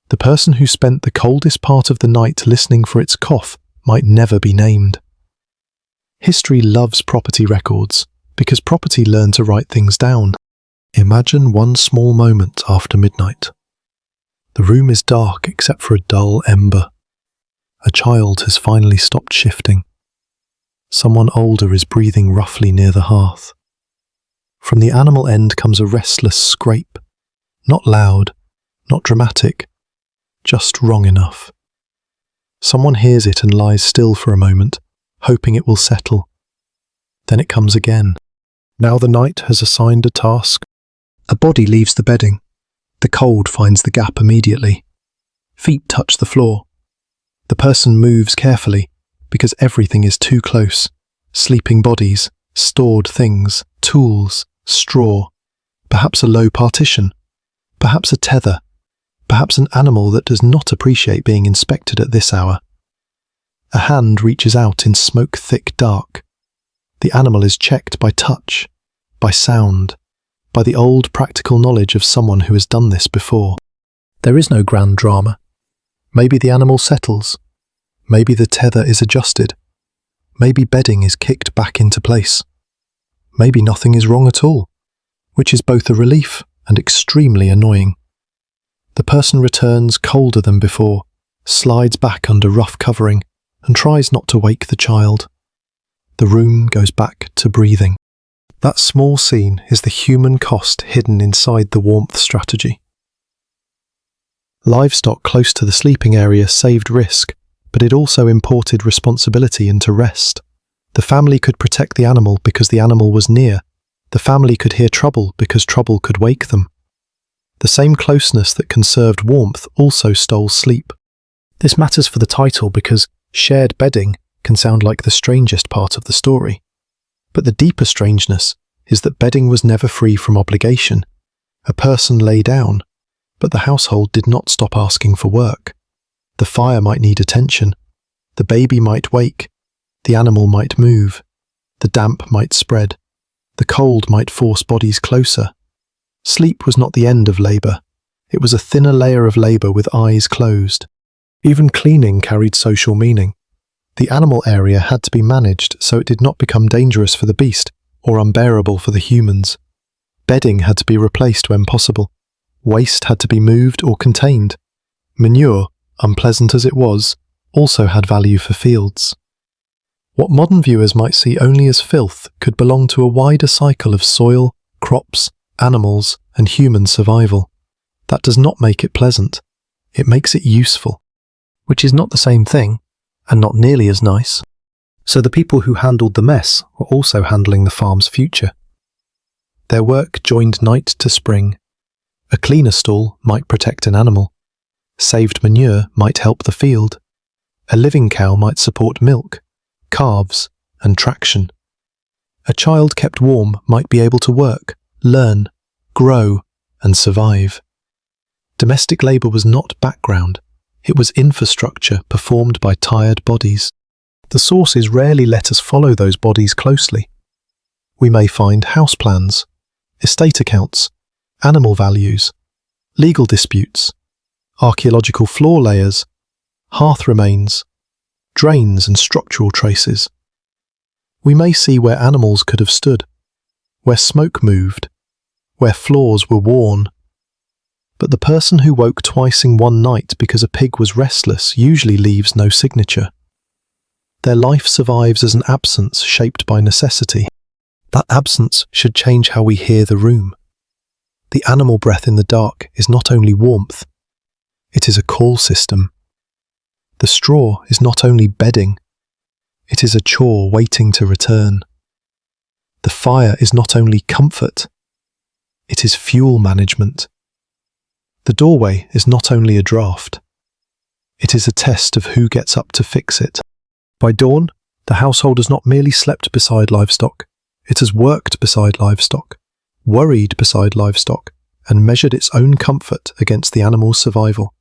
The person who spent the coldest part of the night listening for its cough might never be named. History loves property records because property learned to write things down. Imagine one small moment after midnight. The room is dark except for a dull ember. A child has finally stopped shifting. Someone older is breathing roughly near the hearth. From the animal end comes a restless scrape. Not loud, not dramatic, just wrong enough. Someone hears it and lies still for a moment, hoping it will settle. Then it comes again. Now the night has assigned a task. A body leaves the bedding. The cold finds the gap immediately. Feet touch the floor. The person moves carefully because everything is too close. Sleeping bodies, stored things, tools, straw, perhaps a low partition, perhaps a tether, perhaps an animal that does not appreciate being inspected at this hour. A hand reaches out in smoke-thick dark. The animal is checked by touch, by sound, by the old practical knowledge of someone who has done this before. There is no grand drama. Maybe the animal settles. Maybe the tether is adjusted. Maybe bedding is kicked back into place. Maybe nothing is wrong at all, which is both a relief and extremely annoying. The person returns colder than before, slides back under rough covering, and tries not to wake the child. The room goes back to breathing. That small scene is the human cost hidden inside the warmth strategy. Livestock close to the sleeping area saved risk, but it also imported responsibility into rest. The family could protect the animal because the animal was near. The family could hear trouble because trouble could wake them. The same closeness that conserved warmth also stole sleep. This matters for the title because shared bedding can sound like the strangest part of the story. But the deeper strangeness is that bedding was never free from obligation. A person lay down, But the household did not stop asking for work. The fire might need attention. The baby might wake. The animal might move. The damp might spread. The cold might force bodies closer. Sleep was not the end of labour. It was a thinner layer of labour with eyes closed. Even cleaning carried social meaning. The animal area had to be managed so it did not become dangerous for the beast or unbearable for the humans. Bedding had to be replaced when possible. Waste had to be moved or contained. Manure, unpleasant as it was, also had value for fields. What modern viewers might see only as filth could belong to a wider cycle of soil, crops, animals, and human survival. That does not make it pleasant. It makes it useful, which is not the same thing, and not nearly as nice. So the people who handled the mess were also handling the farm's future. Their work joined night to spring. A cleaner stall might protect an animal. Saved manure might help the field. A living cow might support milk, calves, and traction. A child kept warm might be able to work, learn, grow, and survive. Domestic labour was not background. It was infrastructure performed by tired bodies. The sources rarely let us follow those bodies closely. We may find house plans, estate accounts, animal values, legal disputes, archaeological floor layers, hearth remains, drains and structural traces. We may see where animals could have stood, where smoke moved, where floors were worn. But the person who woke twice in one night because a pig was restless usually leaves no signature. Their life survives as an absence shaped by necessity. That absence should change how we hear the room. The animal breath in the dark is not only warmth, it is a call system. The straw is not only bedding, it is a chore waiting to return. The fire is not only comfort, it is fuel management. The doorway is not only a draft, it is a test of who gets up to fix it. By dawn, the household has not merely slept beside livestock, it has worked beside livestock, worried beside livestock, and measured its own comfort against the animal's survival.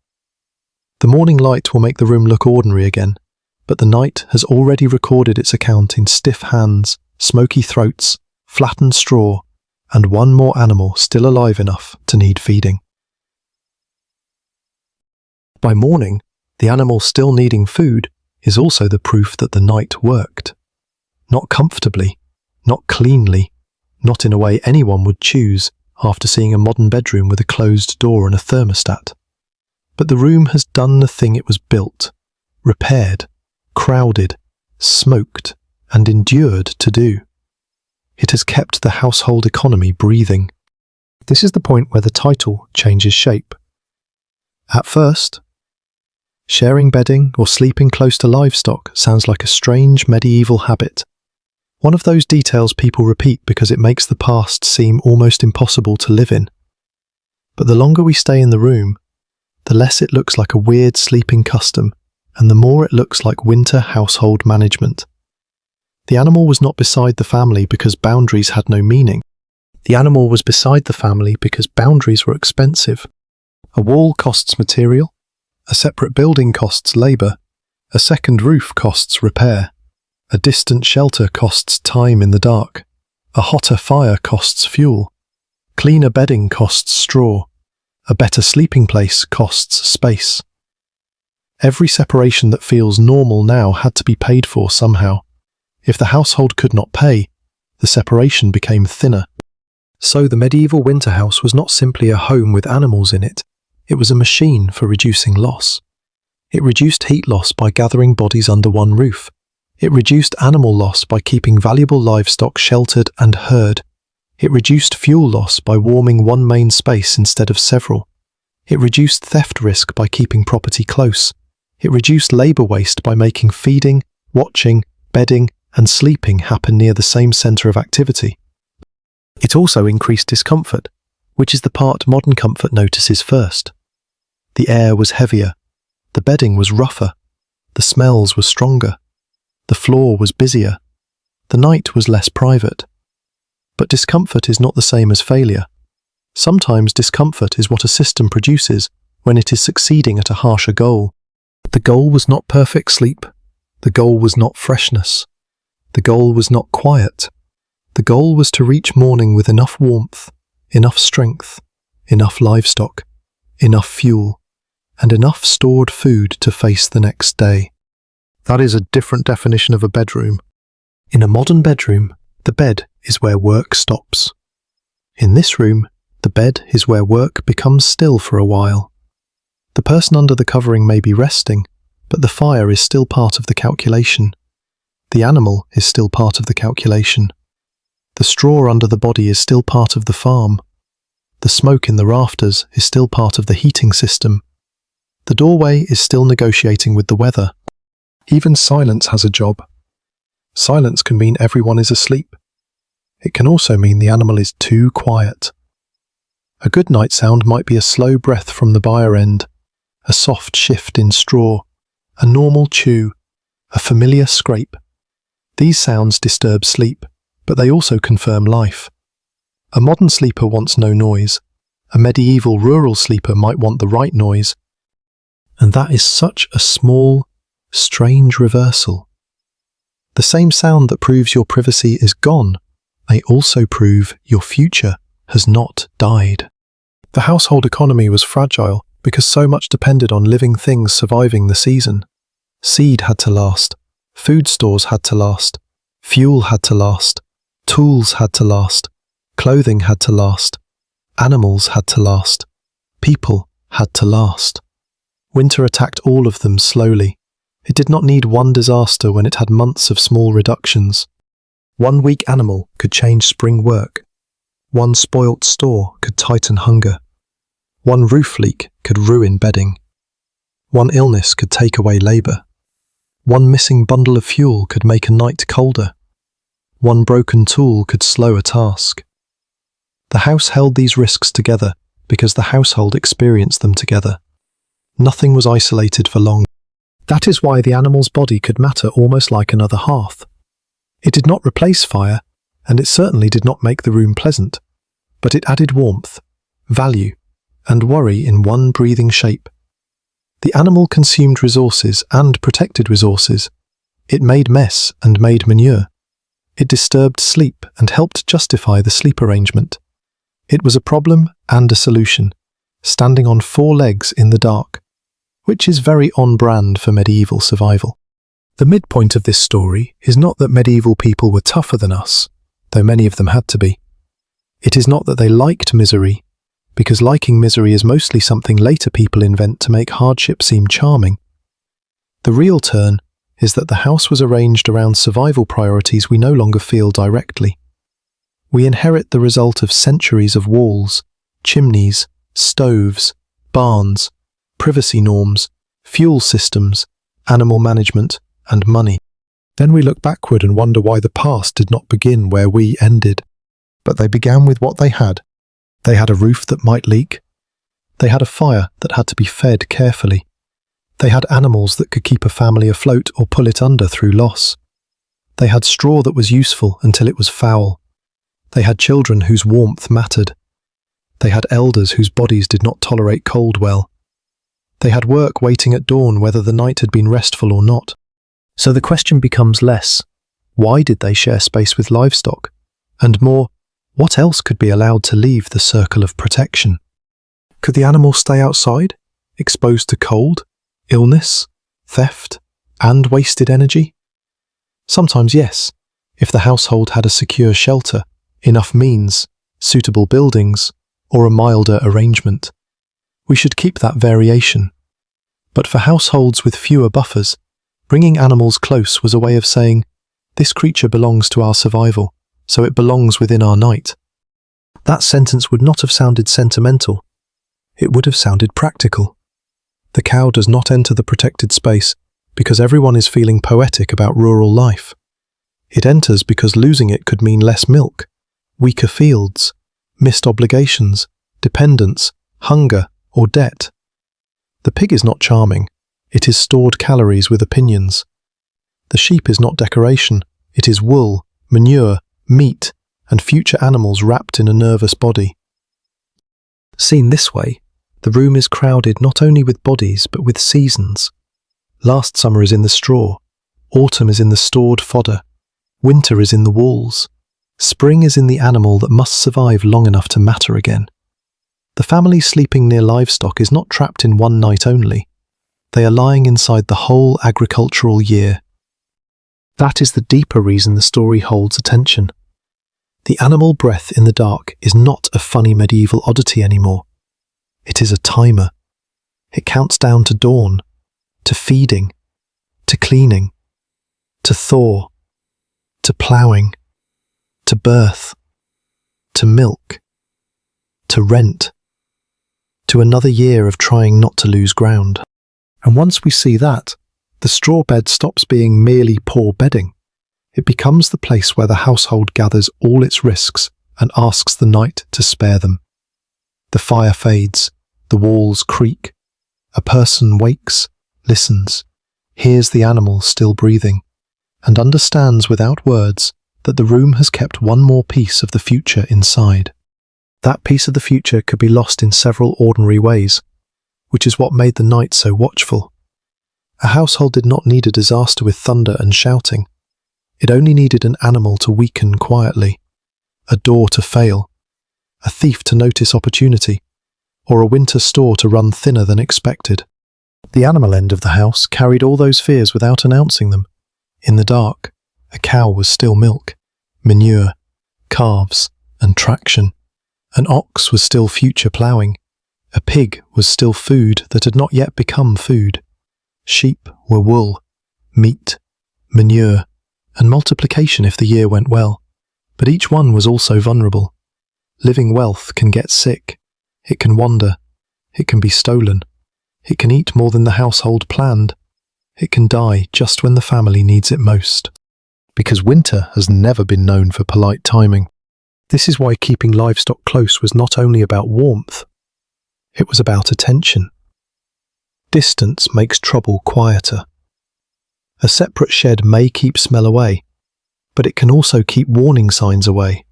The morning light will make the room look ordinary again, but the night has already recorded its account in stiff hands, smoky throats, flattened straw, and one more animal still alive enough to need feeding. By morning, the animal still needing food is also the proof that the night worked. Not comfortably, not cleanly, not in a way anyone would choose after seeing a modern bedroom with a closed door and a thermostat. But the room has done the thing it was built, repaired, crowded, smoked, and endured to do. It has kept the household economy breathing. This is the point where the title changes shape. At first, sharing bedding or sleeping close to livestock sounds like a strange medieval habit. One of those details people repeat because it makes the past seem almost impossible to live in. But the longer we stay in the room, the less it looks like a weird sleeping custom, and the more it looks like winter household management. The animal was not beside the family because boundaries had no meaning. The animal was beside the family because boundaries were expensive. A wall costs material, a separate building costs labour, a second roof costs repair. A distant shelter costs time in the dark. A hotter fire costs fuel. Cleaner bedding costs straw. A better sleeping place costs space. Every separation that feels normal now had to be paid for somehow. If the household could not pay, the separation became thinner. So the medieval winter house was not simply a home with animals in it. It was a machine for reducing loss. It reduced heat loss by gathering bodies under one roof. It reduced animal loss by keeping valuable livestock sheltered and herd. It reduced fuel loss by warming one main space instead of several. It reduced theft risk by keeping property close. It reduced labour waste by making feeding, watching, bedding, and sleeping happen near the same centre of activity. It also increased discomfort, which is the part modern comfort notices first. The air was heavier. The bedding was rougher. The smells were stronger. The floor was busier. The night was less private. But discomfort is not the same as failure. Sometimes discomfort is what a system produces when it is succeeding at a harsher goal. The goal was not perfect sleep. The goal was not freshness. The goal was not quiet. The goal was to reach morning with enough warmth, enough strength, enough livestock, enough fuel, and enough stored food to face the next day. That is a different definition of a bedroom. In a modern bedroom, the bed is where work stops. In this room, the bed is where work becomes still for a while. The person under the covering may be resting, but the fire is still part of the calculation. The animal is still part of the calculation. The straw under the body is still part of the farm. The smoke in the rafters is still part of the heating system. The doorway is still negotiating with the weather. Even silence has a job. Silence can mean everyone is asleep. It can also mean the animal is too quiet. A good night sound might be a slow breath from the byre end, a soft shift in straw, a normal chew, a familiar scrape. These sounds disturb sleep, but they also confirm life. A modern sleeper wants no noise. A medieval rural sleeper might want the right noise. And that is such a small, strange reversal. The same sound that proves your privacy is gone may also prove your future has not died. The household economy was fragile because so much depended on living things surviving the season. Seed had to last, food stores had to last, fuel had to last, tools had to last, clothing had to last, animals had to last, people had to last. Winter attacked all of them slowly. It did not need one disaster when it had months of small reductions. One weak animal could change spring work. One spoilt store could tighten hunger. One roof leak could ruin bedding. One illness could take away labour. One missing bundle of fuel could make a night colder. One broken tool could slow a task. The house held these risks together because the household experienced them together. Nothing was isolated for long. That is why the animal's body could matter almost like another hearth. It did not replace fire, and it certainly did not make the room pleasant, but it added warmth, value, and worry in one breathing shape. The animal consumed resources and protected resources. It made mess and made manure. It disturbed sleep and helped justify the sleep arrangement. It was a problem and a solution, standing on 4 legs in the dark, which is very on brand for medieval survival. The midpoint of this story is not that medieval people were tougher than us, though many of them had to be. It is not that they liked misery, because liking misery is mostly something later people invent to make hardship seem charming. The real turn is that the house was arranged around survival priorities we no longer feel directly. We inherit the result of centuries of walls, chimneys, stoves, barns, privacy norms, fuel systems, animal management, and money. Then we look backward and wonder why the past did not begin where we ended. But they began with what they had. They had a roof that might leak. They had a fire that had to be fed carefully. They had animals that could keep a family afloat or pull it under through loss. They had straw that was useful until it was foul. They had children whose warmth mattered. They had elders whose bodies did not tolerate cold well. They had work waiting at dawn whether the night had been restful or not. So the question becomes less, why did they share space with livestock? And more, what else could be allowed to leave the circle of protection? Could the animal stay outside, exposed to cold, illness, theft, and wasted energy? Sometimes yes, if the household had a secure shelter, enough means, suitable buildings, or a milder arrangement. We should keep that variation. But for households with fewer buffers, bringing animals close was a way of saying, this creature belongs to our survival, so it belongs within our night. That sentence would not have sounded sentimental. It would have sounded practical. The cow does not enter the protected space because everyone is feeling poetic about rural life. It enters because losing it could mean less milk, weaker fields, missed obligations, dependence, hunger, or debt. The pig is not charming. It is stored calories with opinions. The sheep is not decoration. It is wool, manure, meat, and future animals wrapped in a nervous body. Seen this way, the room is crowded not only with bodies but with seasons. Last summer is in the straw, autumn is in the stored fodder, winter is in the walls, spring is in the animal that must survive long enough to matter again. The family sleeping near livestock is not trapped in one night only. They are lying inside the whole agricultural year. That is the deeper reason the story holds attention. The animal breath in the dark is not a funny medieval oddity anymore. It is a timer. It counts down to dawn, to feeding, to cleaning, to thaw, to ploughing, to birth, to milk, to rent, to another year of trying not to lose ground. And once we see that, the straw bed stops being merely poor bedding. It becomes the place where the household gathers all its risks and asks the night to spare them. The fire fades, the walls creak. A person wakes, listens, hears the animal still breathing, and understands without words that the room has kept one more piece of the future inside. That piece of the future could be lost in several ordinary ways, which is what made the night so watchful. A household did not need a disaster with thunder and shouting. It only needed an animal to weaken quietly, a door to fail, a thief to notice opportunity, or a winter store to run thinner than expected. The animal end of the house carried all those fears without announcing them. In the dark, a cow was still milk, manure, calves, and traction. An ox was still future ploughing. A pig was still food that had not yet become food. Sheep were wool, meat, manure, and multiplication if the year went well. But each one was also vulnerable. Living wealth can get sick. It can wander. It can be stolen. It can eat more than the household planned. It can die just when the family needs it most. Because winter has never been known for polite timing. This is why keeping livestock close was not only about warmth, it was about attention. Distance makes trouble quieter. A separate shed may keep smell away, but it can also keep warning signs away.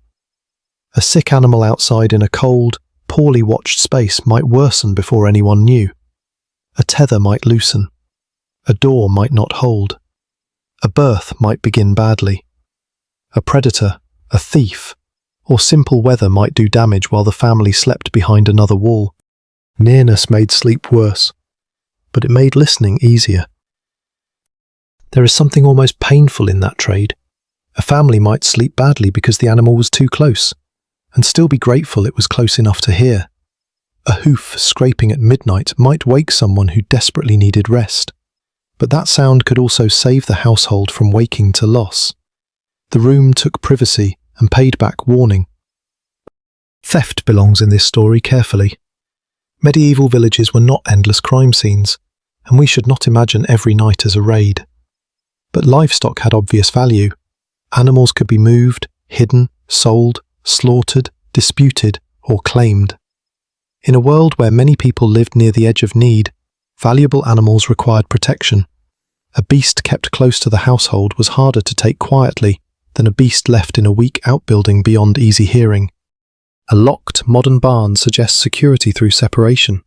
A sick animal outside in a cold, poorly watched space might worsen before anyone knew. A tether might loosen. A door might not hold. A birth might begin badly. A predator, a thief, or simple weather might do damage while the family slept behind another wall. Nearness made sleep worse, but it made listening easier. There is something almost painful in that trade. A family might sleep badly because the animal was too close, and still be grateful it was close enough to hear. A hoof scraping at midnight might wake someone who desperately needed rest, but that sound could also save the household from waking to loss. The room took privacy and paid back warning. Theft belongs in this story carefully. Medieval villages were not endless crime scenes, and we should not imagine every night as a raid. But livestock had obvious value. Animals could be moved, hidden, sold, slaughtered, disputed, or claimed. In a world where many people lived near the edge of need, valuable animals required protection. A beast kept close to the household was harder to take quietly than a beast left in a weak outbuilding beyond easy hearing. A locked modern barn suggests security through separation.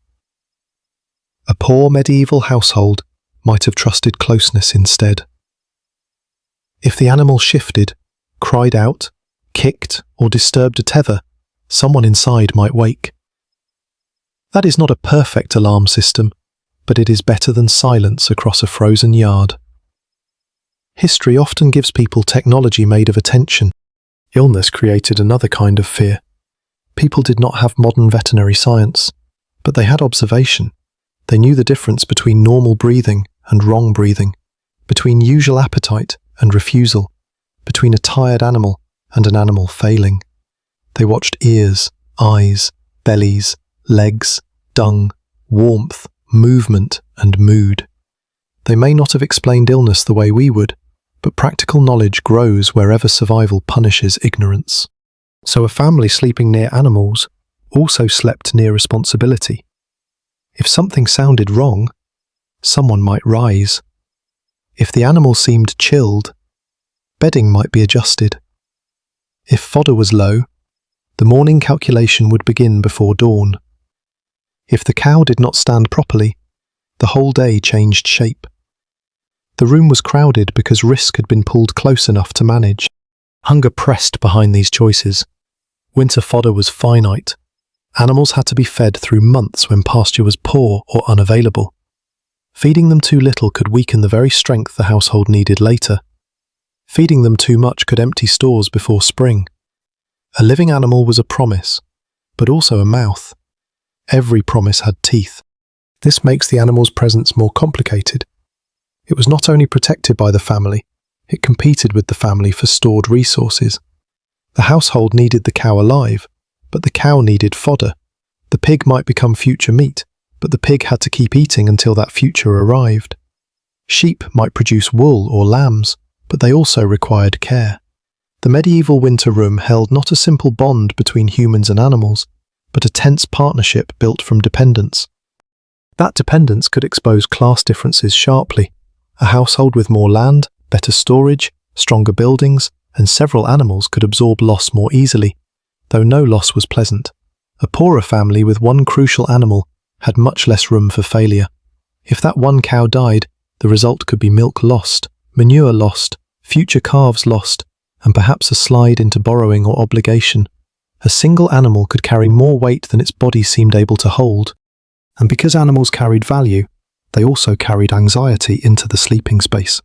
A poor medieval household might have trusted closeness instead. If the animal shifted, cried out, kicked, or disturbed a tether, someone inside might wake. That is not a perfect alarm system, but it is better than silence across a frozen yard. History often gives people technology made of attention. Illness created another kind of fear. People did not have modern veterinary science, but they had observation. They knew the difference between normal breathing and wrong breathing, between usual appetite and refusal, between a tired animal and an animal failing. They watched ears, eyes, bellies, legs, dung, warmth, movement, and mood. They may not have explained illness the way we would, but practical knowledge grows wherever survival punishes ignorance. So a family sleeping near animals also slept near responsibility. If something sounded wrong, someone might rise. If the animal seemed chilled, bedding might be adjusted. If fodder was low, the morning calculation would begin before dawn. If the cow did not stand properly, the whole day changed shape. The room was crowded because risk had been pulled close enough to manage. Hunger pressed behind these choices. Winter fodder was finite. Animals had to be fed through months when pasture was poor or unavailable. Feeding them too little could weaken the very strength the household needed later. Feeding them too much could empty stores before spring. A living animal was a promise, but also a mouth. Every promise had teeth. This makes the animal's presence more complicated. It was not only protected by the family, it competed with the family for stored resources. The household needed the cow alive, but the cow needed fodder. The pig might become future meat, but the pig had to keep eating until that future arrived. Sheep might produce wool or lambs, but they also required care. The medieval winter room held not a simple bond between humans and animals, but a tense partnership built from dependence. That dependence could expose class differences sharply. A household with more land, better storage, stronger buildings, and several animals could absorb loss more easily, though no loss was pleasant. A poorer family with one crucial animal had much less room for failure. If that one cow died, the result could be milk lost, manure lost, future calves lost, and perhaps a slide into borrowing or obligation. A single animal could carry more weight than its body seemed able to hold. And because animals carried value, they also carried anxiety into the sleeping space.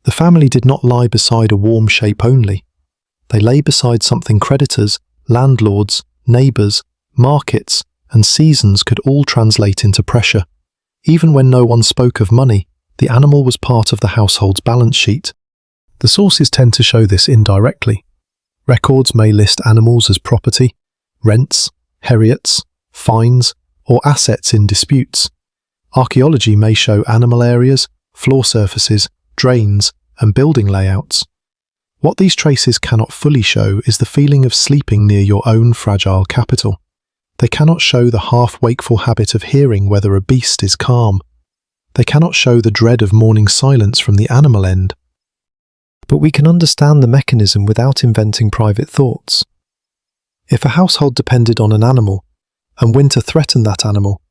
The family did not lie beside a warm shape only. They lay beside something creditors, landlords, neighbours, markets, and seasons could all translate into pressure. Even when no one spoke of money, the animal was part of the household's balance sheet. The sources tend to show this indirectly. Records may list animals as property, rents, heriots, fines, or assets in disputes. Archaeology may show animal areas, floor surfaces, drains, and building layouts. What these traces cannot fully show is the feeling of sleeping near your own fragile capital. They cannot show the half-wakeful habit of hearing whether a beast is calm. They cannot show the dread of morning silence from the animal end. But we can understand the mechanism without inventing private thoughts. If a household depended on an animal, and winter threatened that animal,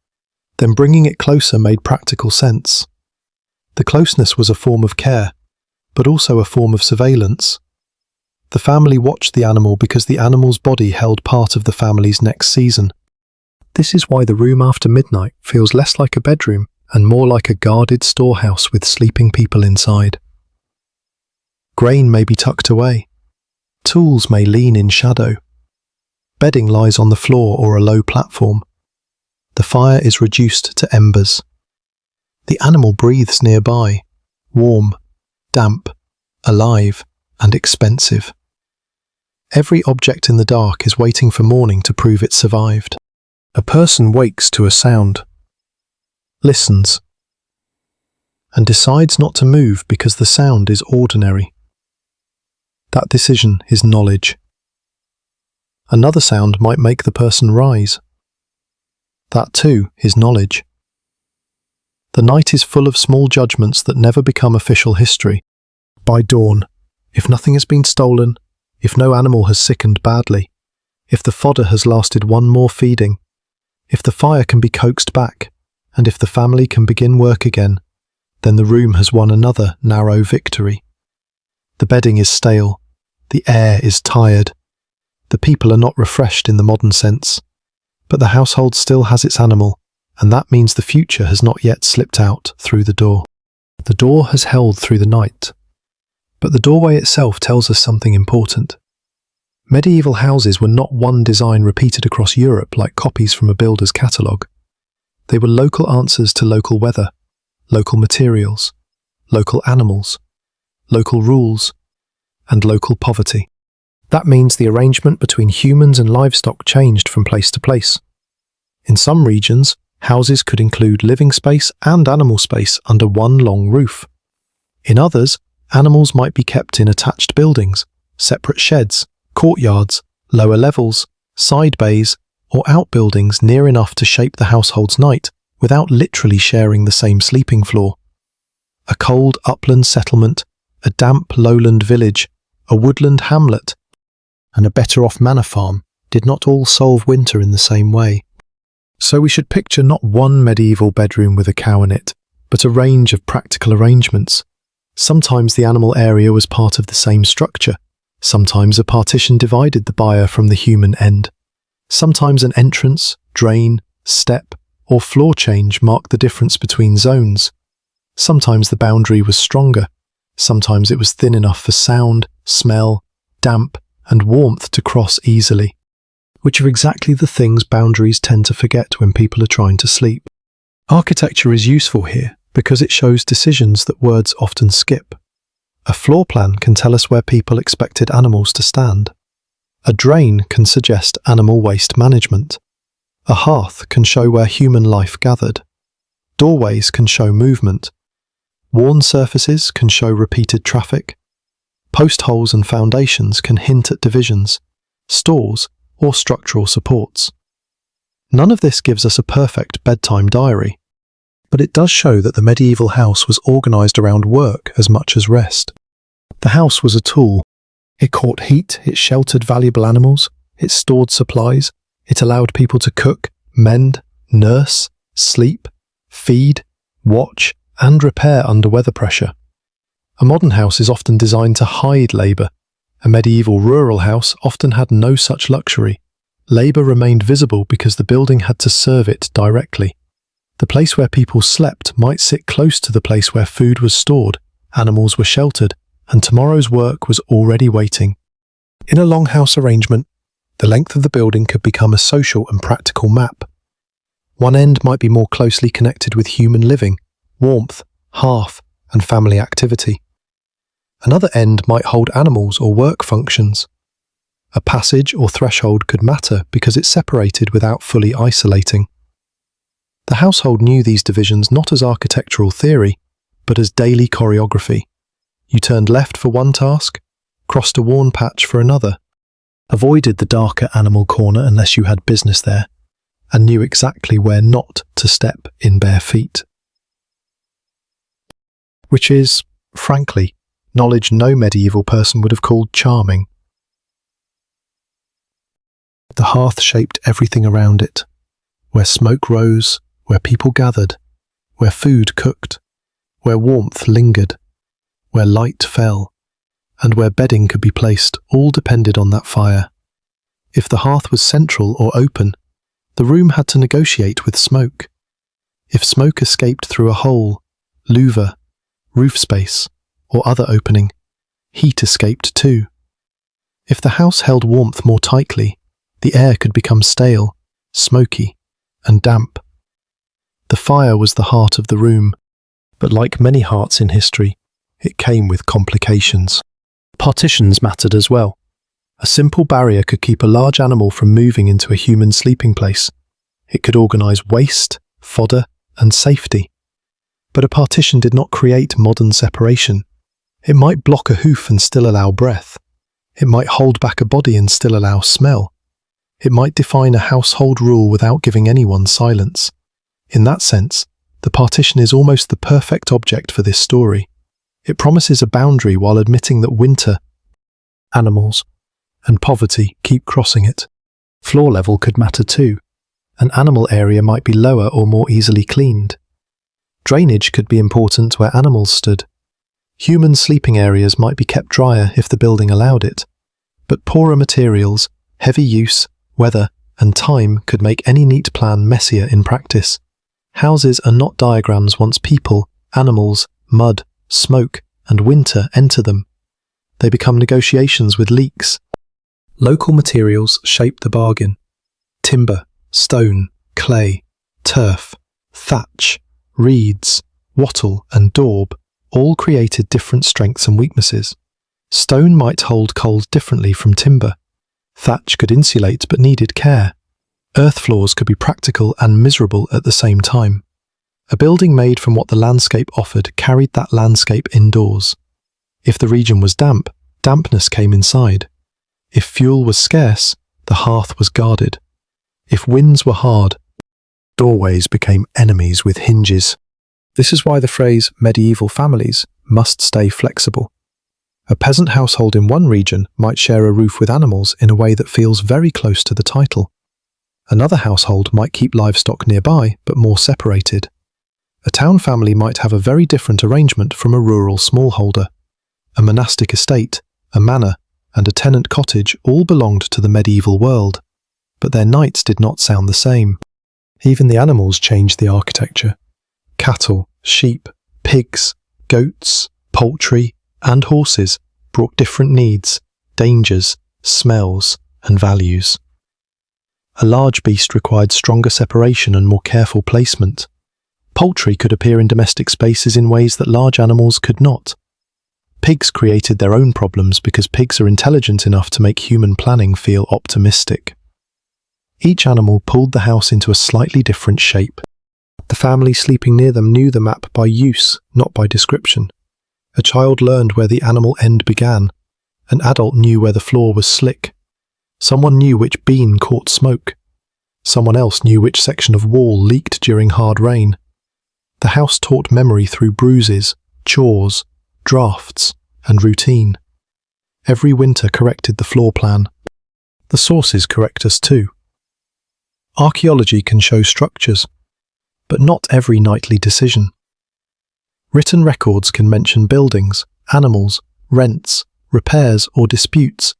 then bringing it closer made practical sense. The closeness was a form of care, but also a form of surveillance. The family watched the animal because the animal's body held part of the family's next season. This is why the room after midnight feels less like a bedroom and more like a guarded storehouse with sleeping people inside. Grain may be tucked away. Tools may lean in shadow. Bedding lies on the floor or a low platform. The fire is reduced to embers. The animal breathes nearby, warm, damp, alive, and expensive. Every object in the dark is waiting for morning to prove it survived. A person wakes to a sound, listens, and decides not to move because the sound is ordinary. That decision is knowledge. Another sound might make the person rise. That too is knowledge. The night is full of small judgments that never become official history. By dawn, if nothing has been stolen, if no animal has sickened badly, if the fodder has lasted one more feeding, if the fire can be coaxed back, and if the family can begin work again, then the room has won another narrow victory. The bedding is stale. The air is tired. The people are not refreshed in the modern sense. But the household still has its animal, and that means the future has not yet slipped out through the door. The door has held through the night. But the doorway itself tells us something important. Medieval houses were not one design repeated across Europe like copies from a builder's catalogue. They were local answers to local weather, local materials, local animals, local rules, and local poverty. That means the arrangement between humans and livestock changed from place to place. In some regions, houses could include living space and animal space under one long roof. In others, animals might be kept in attached buildings, separate sheds, courtyards, lower levels, side bays, or outbuildings near enough to shape the household's night without literally sharing the same sleeping floor. A cold upland settlement, a damp lowland village, a woodland hamlet, and a better-off manor farm did not all solve winter in the same way. So we should picture not one medieval bedroom with a cow in it, but a range of practical arrangements. Sometimes the animal area was part of the same structure. Sometimes a partition divided the byre from the human end. Sometimes an entrance, drain, step, or floor change marked the difference between zones. Sometimes the boundary was stronger. Sometimes it was thin enough for sound, smell, damp, and warmth to cross easily, which are exactly the things boundaries tend to forget when people are trying to sleep. Architecture is useful here because it shows decisions that words often skip. A floor plan can tell us where people expected animals to stand. A drain can suggest animal waste management. A hearth can show where human life gathered. Doorways can show movement. Worn surfaces can show repeated traffic. Post holes and foundations can hint at divisions, stores, or structural supports. None of this gives us a perfect bedtime diary, but it does show that the medieval house was organised around work as much as rest. The house was a tool. It caught heat, it sheltered valuable animals, it stored supplies, it allowed people to cook, mend, nurse, sleep, feed, watch, and repair under weather pressure. A modern house is often designed to hide labour. A medieval rural house often had no such luxury. Labour remained visible because the building had to serve it directly. The place where people slept might sit close to the place where food was stored, animals were sheltered, and tomorrow's work was already waiting. In a longhouse arrangement, the length of the building could become a social and practical map. One end might be more closely connected with human living, warmth, hearth, and family activity. Another end might hold animals or work functions. A passage or threshold could matter because it separated without fully isolating. The household knew these divisions not as architectural theory, but as daily choreography. You turned left for one task, crossed a worn patch for another, avoided the darker animal corner unless you had business there, and knew exactly where not to step in bare feet. Which is, frankly, knowledge no medieval person would have called charming. The hearth shaped everything around it, where smoke rose, where people gathered, where food cooked, where warmth lingered, where light fell, and where bedding could be placed, all depended on that fire. If the hearth was central or open, the room had to negotiate with smoke. If smoke escaped through a hole, louver, roof space, or other opening, heat escaped too. If the house held warmth more tightly, the air could become stale, smoky, and damp. The fire was the heart of the room, but like many hearts in history, it came with complications. Partitions mattered as well. A simple barrier could keep a large animal from moving into a human sleeping place. It could organise waste, fodder, and safety. But a partition did not create modern separation. It might block a hoof and still allow breath. It might hold back a body and still allow smell. It might define a household rule without giving anyone silence. In that sense, the partition is almost the perfect object for this story. It promises a boundary while admitting that winter, animals, and poverty keep crossing it. Floor level could matter too. An animal area might be lower or more easily cleaned. Drainage could be important where animals stood. Human sleeping areas might be kept drier if the building allowed it. But poorer materials, heavy use, weather, and time could make any neat plan messier in practice. Houses are not diagrams once people, animals, mud, smoke, and winter enter them. They become negotiations with leaks. Local materials shape the bargain. Timber, stone, clay, turf, thatch, reeds, wattle, and daub all created different strengths and weaknesses. Stone might hold cold differently from timber. Thatch could insulate but needed care. Earth floors could be practical and miserable at the same time. A building made from what the landscape offered carried that landscape indoors. If the region was damp, dampness came inside. If fuel was scarce, the hearth was guarded. If winds were hard, doorways became enemies with hinges. This is why the phrase medieval families must stay flexible. A peasant household in one region might share a roof with animals in a way that feels very close to the title. Another household might keep livestock nearby, but more separated. A town family might have a very different arrangement from a rural smallholder. A monastic estate, a manor, and a tenant cottage all belonged to the medieval world, but their nights did not sound the same. Even the animals changed the architecture. Cattle, sheep, pigs, goats, poultry, and horses brought different needs, dangers, smells, and values. A large beast required stronger separation and more careful placement. Poultry could appear in domestic spaces in ways that large animals could not. Pigs created their own problems because pigs are intelligent enough to make human planning feel optimistic. Each animal pulled the house into a slightly different shape. The family sleeping near them knew the map by use, not by description. A child learned where the animal end began. An adult knew where the floor was slick. Someone knew which beam caught smoke. Someone else knew which section of wall leaked during hard rain. The house taught memory through bruises, chores, drafts, and routine. Every winter corrected the floor plan. The sources correct us too. Archaeology can show structures, but not every nightly decision. Written records can mention buildings, animals, rents, repairs, or disputes,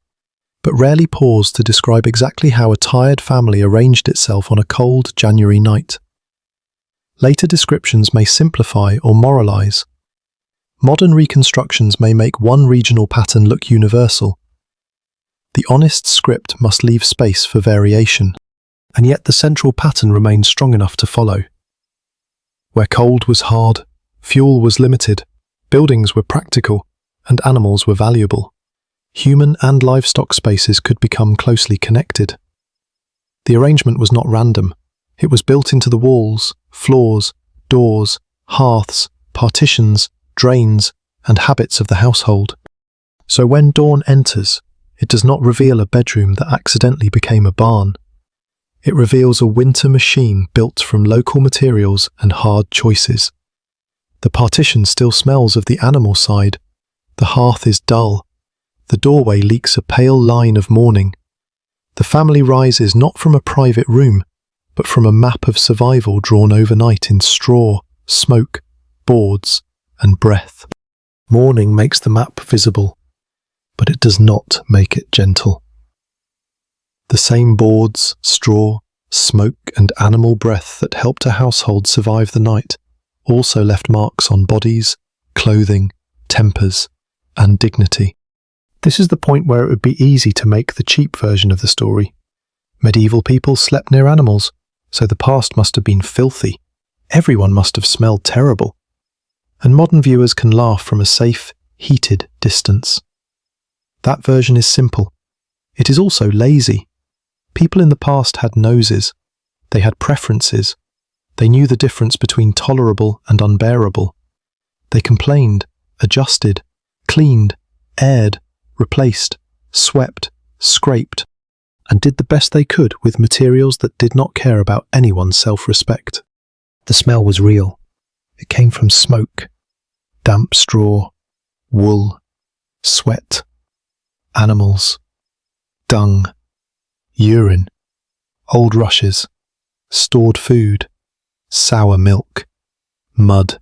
but rarely pause to describe exactly how a tired family arranged itself on a cold January night. Later descriptions may simplify or moralize. Modern reconstructions may make one regional pattern look universal. The honest script must leave space for variation, and yet the central pattern remains strong enough to follow. Where cold was hard, fuel was limited, buildings were practical, and animals were valuable. Human and livestock spaces could become closely connected. The arrangement was not random. It was built into the walls, floors, doors, hearths, partitions, drains, and habits of the household. So when dawn enters, it does not reveal a bedroom that accidentally became a barn. It reveals a winter machine built from local materials and hard choices. The partition still smells of the animal side. The hearth is dull. The doorway leaks a pale line of mourning. The family rises not from a private room, but from a map of survival drawn overnight in straw, smoke, boards, and breath. Mourning makes the map visible, but it does not make it gentle. The same boards, straw, smoke, and animal breath that helped a household survive the night also left marks on bodies, clothing, tempers, and dignity. This is the point where it would be easy to make the cheap version of the story. Medieval people slept near animals, so the past must have been filthy. Everyone must have smelled terrible. And modern viewers can laugh from a safe, heated distance. That version is simple. It is also lazy. People in the past had noses. They had preferences. They knew the difference between tolerable and unbearable. They complained, adjusted, cleaned, aired, replaced, swept, scraped, and did the best they could with materials that did not care about anyone's self-respect. The smell was real. It came from smoke, damp straw, wool, sweat, animals, dung, urine, old rushes, stored food, sour milk, mud,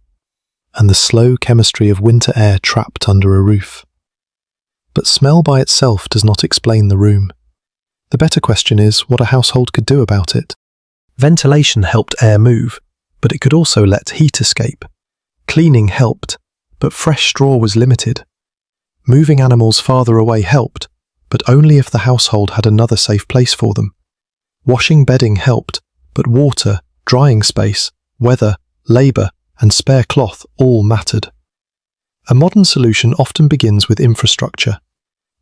and the slow chemistry of winter air trapped under a roof. But smell by itself does not explain the room. The better question is what a household could do about it. Ventilation helped air move, but it could also let heat escape. Cleaning helped, but fresh straw was limited. Moving animals farther away helped, but only if the household had another safe place for them. Washing bedding helped, but water, drying space, weather, labour, and spare cloth all mattered. A modern solution often begins with infrastructure.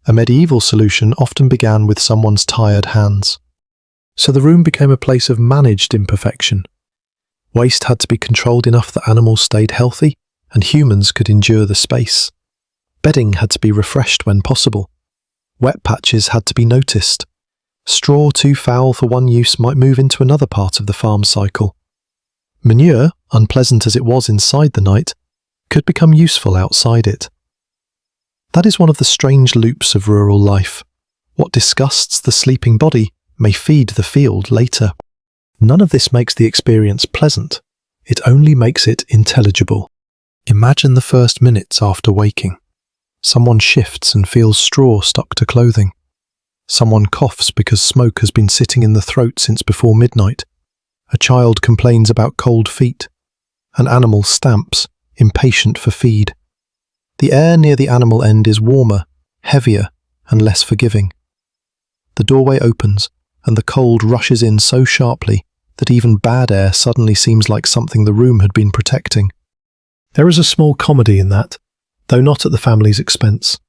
A medieval solution often began with someone's tired hands. So the room became a place of managed imperfection. Waste had to be controlled enough that animals stayed healthy and humans could endure the space. Bedding had to be refreshed when possible. Wet patches had to be noticed. Straw too foul for one use might move into another part of the farm cycle. Manure, unpleasant as it was inside the night, could become useful outside it. That is one of the strange loops of rural life. What disgusts the sleeping body may feed the field later. None of this makes the experience pleasant. It only makes it intelligible. Imagine the first minutes after waking. Someone shifts and feels straw stuck to clothing. Someone coughs because smoke has been sitting in the throat since before midnight. A child complains about cold feet. An animal stamps, impatient for feed. The air near the animal end is warmer, heavier, and less forgiving. The doorway opens, and the cold rushes in so sharply that even bad air suddenly seems like something the room had been protecting. There is a small comedy in that, though not at the family's expense.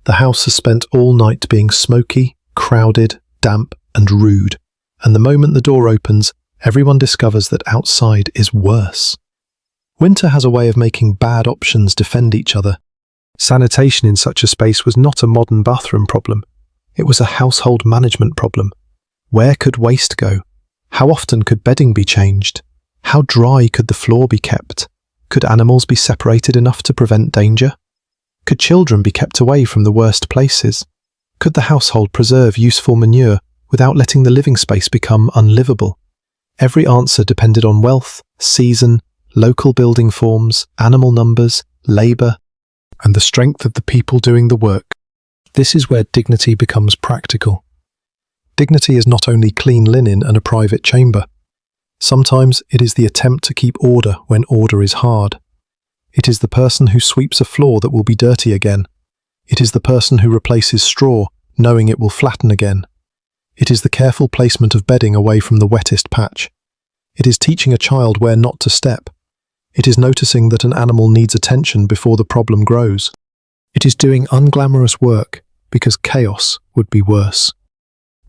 The house has spent all night being smoky, crowded, damp, and rude, and the moment the door opens, everyone discovers that outside is worse. Winter has a way of making bad options defend each other. Sanitation in such a space was not a modern bathroom problem. It was a household management problem. Where could waste go? How often could bedding be changed? How dry could the floor be kept? Could animals be separated enough to prevent danger? Could children be kept away from the worst places? Could the household preserve useful manure without letting the living space become unlivable? Every answer depended on wealth, season, local building forms, animal numbers, labour, and the strength of the people doing the work. This is where dignity becomes practical. Dignity is not only clean linen and a private chamber. Sometimes it is the attempt to keep order when order is hard. It is the person who sweeps a floor that will be dirty again. It is the person who replaces straw, knowing it will flatten again. It is the careful placement of bedding away from the wettest patch. It is teaching a child where not to step. It is noticing that an animal needs attention before the problem grows. It is doing unglamorous work because chaos would be worse.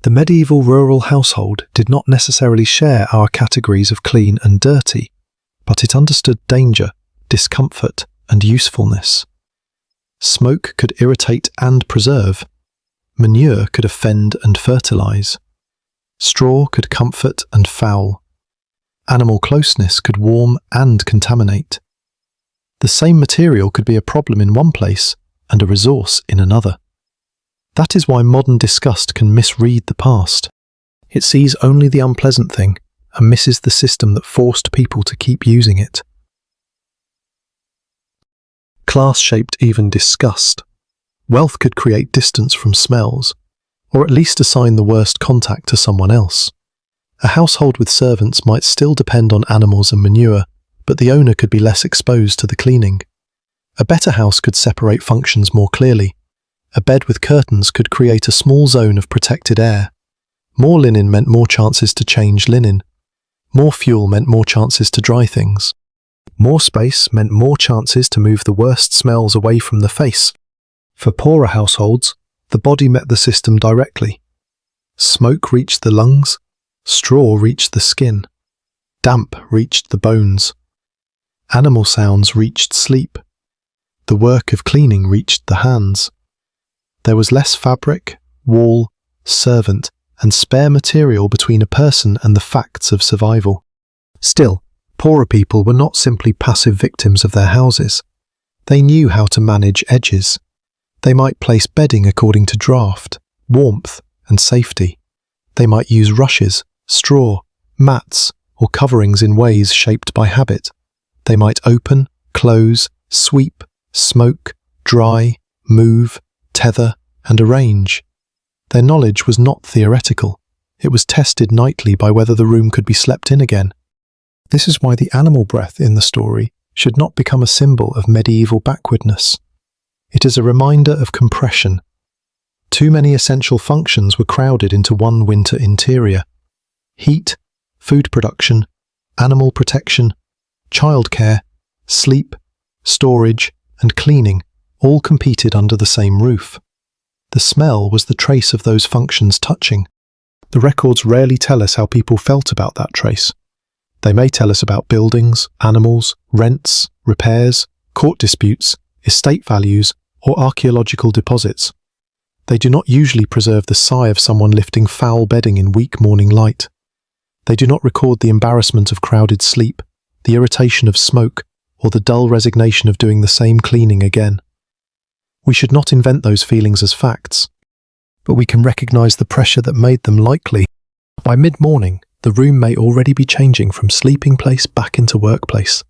The medieval rural household did not necessarily share our categories of clean and dirty, but it understood danger, discomfort, and usefulness. Smoke could irritate and preserve. Manure could offend and fertilize. Straw could comfort and foul. Animal closeness could warm and contaminate. The same material could be a problem in one place and a resource in another. That is why modern disgust can misread the past. It sees only the unpleasant thing and misses the system that forced people to keep using it. Class shaped even disgust. Wealth could create distance from smells, or at least assign the worst contact to someone else. A household with servants might still depend on animals and manure, but the owner could be less exposed to the cleaning. A better house could separate functions more clearly. A bed with curtains could create a small zone of protected air. More linen meant more chances to change linen. More fuel meant more chances to dry things. More space meant more chances to move the worst smells away from the face. For poorer households, the body met the system directly. Smoke reached the lungs, straw reached the skin, damp reached the bones. Animal sounds reached sleep. The work of cleaning reached the hands. There was less fabric, wall, servant, and spare material between a person and the facts of survival. Still, poorer people were not simply passive victims of their houses. They knew how to manage edges. They might place bedding according to draught, warmth, and safety. They might use rushes, straw, mats, or coverings in ways shaped by habit. They might open, close, sweep, smoke, dry, move, tether, and arrange. Their knowledge was not theoretical. It was tested nightly by whether the room could be slept in again. This is why the animal breath in the story should not become a symbol of medieval backwardness. It is a reminder of compression. Too many essential functions were crowded into one winter interior. Heat, food production, animal protection, childcare, sleep, storage, and cleaning all competed under the same roof. The smell was the trace of those functions touching. The records rarely tell us how people felt about that trace. They may tell us about buildings, animals, rents, repairs, court disputes, estate values, or archaeological deposits. They do not usually preserve the sigh of someone lifting foul bedding in weak morning light. They do not record the embarrassment of crowded sleep, the irritation of smoke, or the dull resignation of doing the same cleaning again. We should not invent those feelings as facts, but we can recognize the pressure that made them likely. By mid-morning, the room may already be changing from sleeping place back into workplace.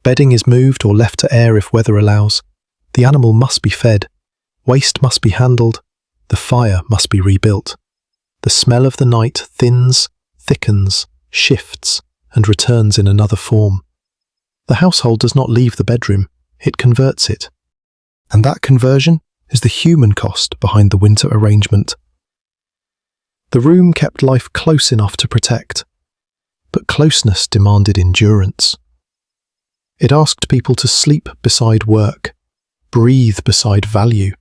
Bedding is moved or left to air if weather allows. The animal must be fed. Waste must be handled. The fire must be rebuilt. The smell of the night thins, thickens, shifts, and returns in another form. The household does not leave the bedroom, it converts it. And that conversion is the human cost behind the winter arrangement. The room kept life close enough to protect, but closeness demanded endurance. It asked people to sleep beside work, breathe beside value,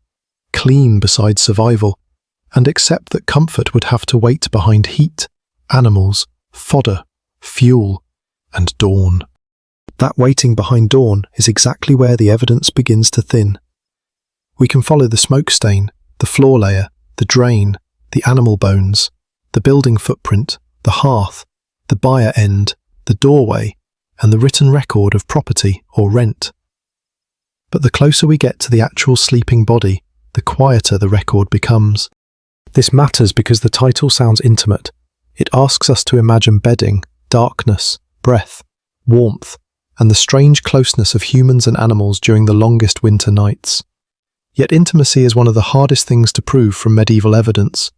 clean beside survival, and accept that comfort would have to wait behind heat, animals, fodder, fuel, and dawn. That waiting behind dawn is exactly where the evidence begins to thin. We can follow the smoke stain, the floor layer, the drain, the animal bones, the building footprint, the hearth, the buyer end, the doorway, and the written record of property or rent. But the closer we get to the actual sleeping body, the quieter the record becomes. This matters because the title sounds intimate. It asks us to imagine bedding, darkness, breath, warmth, and the strange closeness of humans and animals during the longest winter nights. Yet intimacy is one of the hardest things to prove from medieval evidence.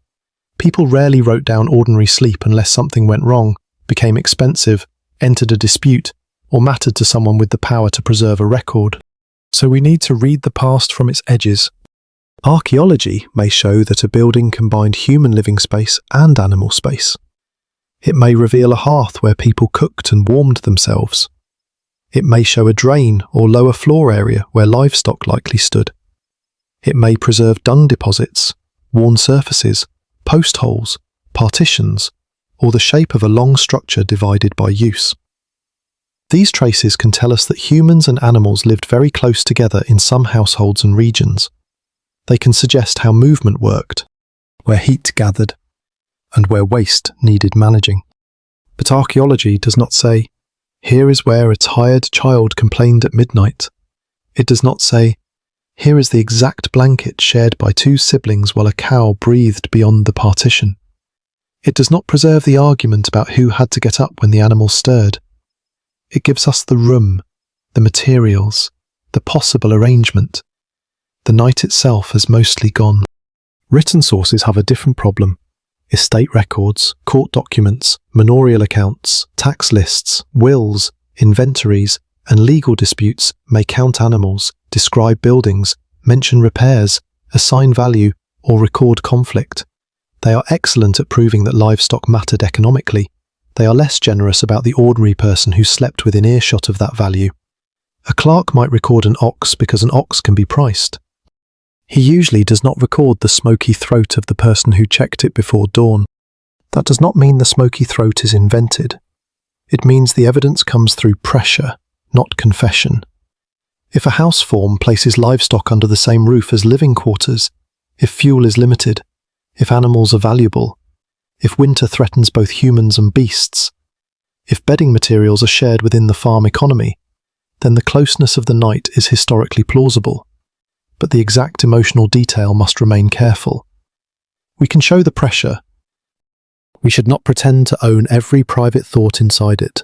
People rarely wrote down ordinary sleep unless something went wrong, became expensive, entered a dispute, or mattered to someone with the power to preserve a record. So we need to read the past from its edges. Archaeology may show that a building combined human living space and animal space. It may reveal a hearth where people cooked and warmed themselves. It may show a drain or lower floor area where livestock likely stood. It may preserve dung deposits, worn surfaces, post holes, partitions, or the shape of a long structure divided by use. These traces can tell us that humans and animals lived very close together in some households and regions. They can suggest how movement worked, where heat gathered, and where waste needed managing. But archaeology does not say, here is where a tired child complained at midnight. It does not say, here is the exact blanket shared by two siblings while a cow breathed beyond the partition. It does not preserve the argument about who had to get up when the animal stirred. It gives us the room, the materials, the possible arrangement. The night itself has mostly gone. Written sources have a different problem. Estate records, court documents, manorial accounts, tax lists, wills, inventories, and legal disputes may count animals, describe buildings, mention repairs, assign value, or record conflict. They are excellent at proving that livestock mattered economically. They are less generous about the ordinary person who slept within earshot of that value. A clerk might record an ox because an ox can be priced. He usually does not record the smoky throat of the person who checked it before dawn. That does not mean the smoky throat is invented. It means the evidence comes through pressure, not confession. If a house form places livestock under the same roof as living quarters, if fuel is limited, if animals are valuable, if winter threatens both humans and beasts, if bedding materials are shared within the farm economy, then the closeness of the night is historically plausible. But the exact emotional detail must remain careful. We can show the pressure. We should not pretend to own every private thought inside it.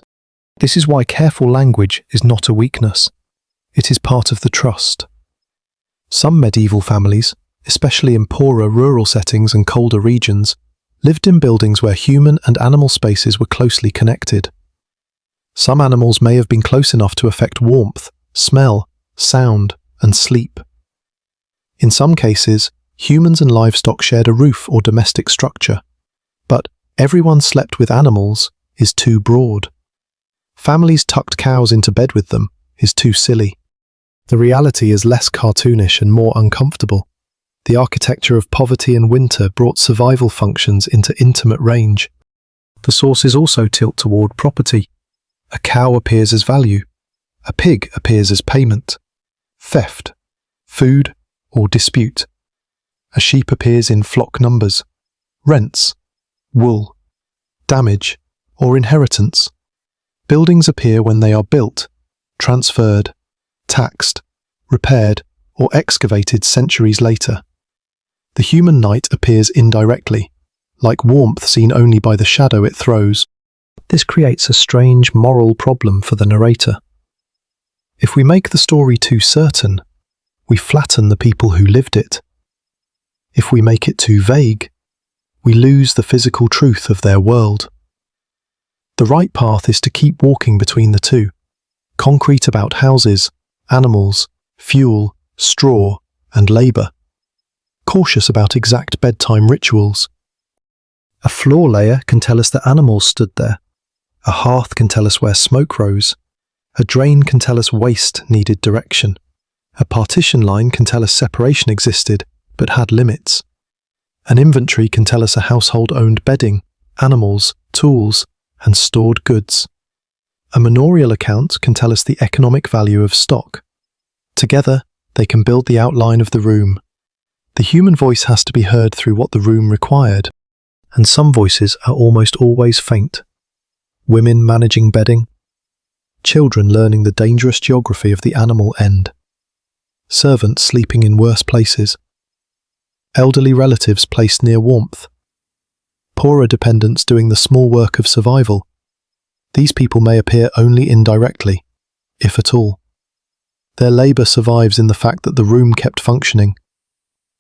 This is why careful language is not a weakness. It is part of the trust. Some medieval families, especially in poorer rural settings and colder regions, lived in buildings where human and animal spaces were closely connected. Some animals may have been close enough to affect warmth, smell, sound, and sleep. In some cases, humans and livestock shared a roof or domestic structure, but everyone slept with animals is too broad. Families tucked cows into bed with them is too silly. The reality is less cartoonish and more uncomfortable. The architecture of poverty and winter brought survival functions into intimate range. The sources also tilt toward property. A cow appears as value. A pig appears as payment. Theft, food, or dispute. A sheep appears in flock numbers. Rents, wool, damage, or inheritance. Buildings appear when they are built, transferred, taxed, repaired, or excavated centuries later. The human night appears indirectly, like warmth seen only by the shadow it throws. This creates a strange moral problem for the narrator. If we make the story too certain, we flatten the people who lived it. If we make it too vague, we lose the physical truth of their world. The right path is to keep walking between the two, concrete about houses, animals, fuel, straw, and labour. Cautious about exact bedtime rituals. A floor layer can tell us that animals stood there. A hearth can tell us where smoke rose. A drain can tell us waste needed direction. A partition line can tell us separation existed, but had limits. An inventory can tell us a household owned bedding, animals, tools, and stored goods. A manorial account can tell us the economic value of stock. Together, they can build the outline of the room. The human voice has to be heard through what the room required, and some voices are almost always faint. Women managing bedding, children learning the dangerous geography of the animal end, servants sleeping in worse places, elderly relatives placed near warmth, poorer dependents doing the small work of survival. These people may appear only indirectly, if at all. Their labour survives in the fact that the room kept functioning.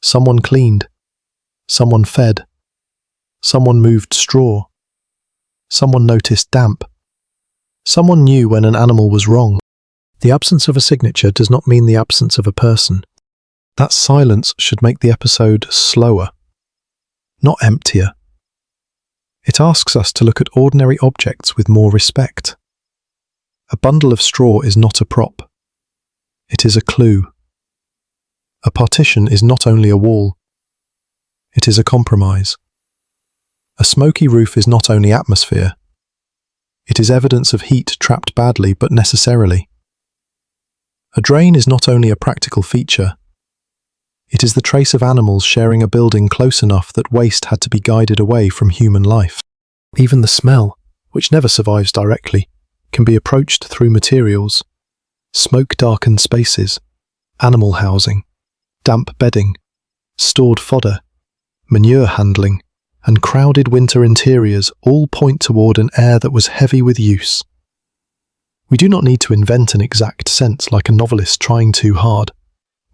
Someone cleaned, someone fed, someone moved straw, someone noticed damp, someone knew when an animal was wrong. The absence of a signature does not mean the absence of a person. That silence should make the episode slower, not emptier. It asks us to look at ordinary objects with more respect. A bundle of straw is not a prop. It is a clue. A partition is not only a wall. It is a compromise. A smoky roof is not only atmosphere. It is evidence of heat trapped badly but necessarily. A drain is not only a practical feature. It is the trace of animals sharing a building close enough that waste had to be guided away from human life. Even the smell, which never survives directly, can be approached through materials. Smoke-darkened spaces, animal housing, damp bedding, stored fodder, manure handling, and crowded winter interiors all point toward an air that was heavy with use. We do not need to invent an exact sense like a novelist trying too hard.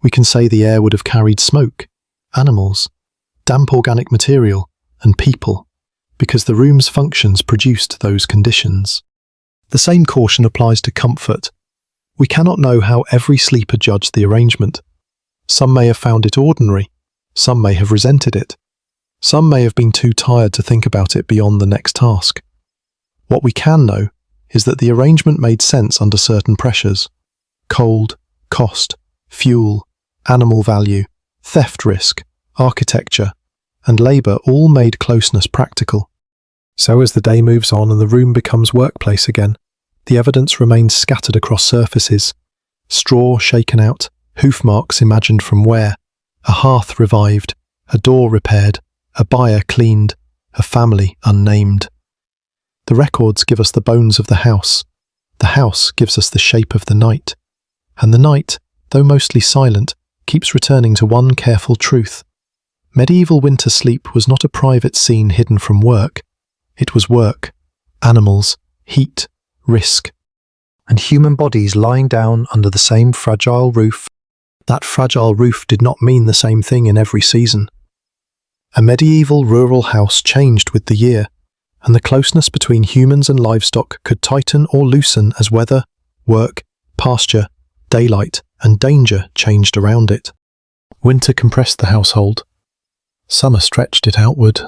We can say the air would have carried smoke, animals, damp organic material, and people, because the room's functions produced those conditions. The same caution applies to comfort. We cannot know how every sleeper judged the arrangement. Some may have found it ordinary, some may have resented it. Some may have been too tired to think about it beyond the next task. What we can know is that the arrangement made sense under certain pressures. Cold, cost, fuel, animal value, theft risk, architecture, and labour all made closeness practical. So as the day moves on and the room becomes workplace again, the evidence remains scattered across surfaces. Straw shaken out, hoof marks imagined from where, a hearth revived, a door repaired, a buyer cleaned, a family unnamed. The records give us the bones of the house gives us the shape of the night, and the night, though mostly silent, keeps returning to one careful truth. Medieval winter sleep was not a private scene hidden from work. It was work, animals, heat, risk, and human bodies lying down under the same fragile roof. That fragile roof did not mean the same thing in every season. A medieval rural house changed with the year, and the closeness between humans and livestock could tighten or loosen as weather, work, pasture, daylight, and danger changed around it. Winter compressed the household. Summer stretched it outward.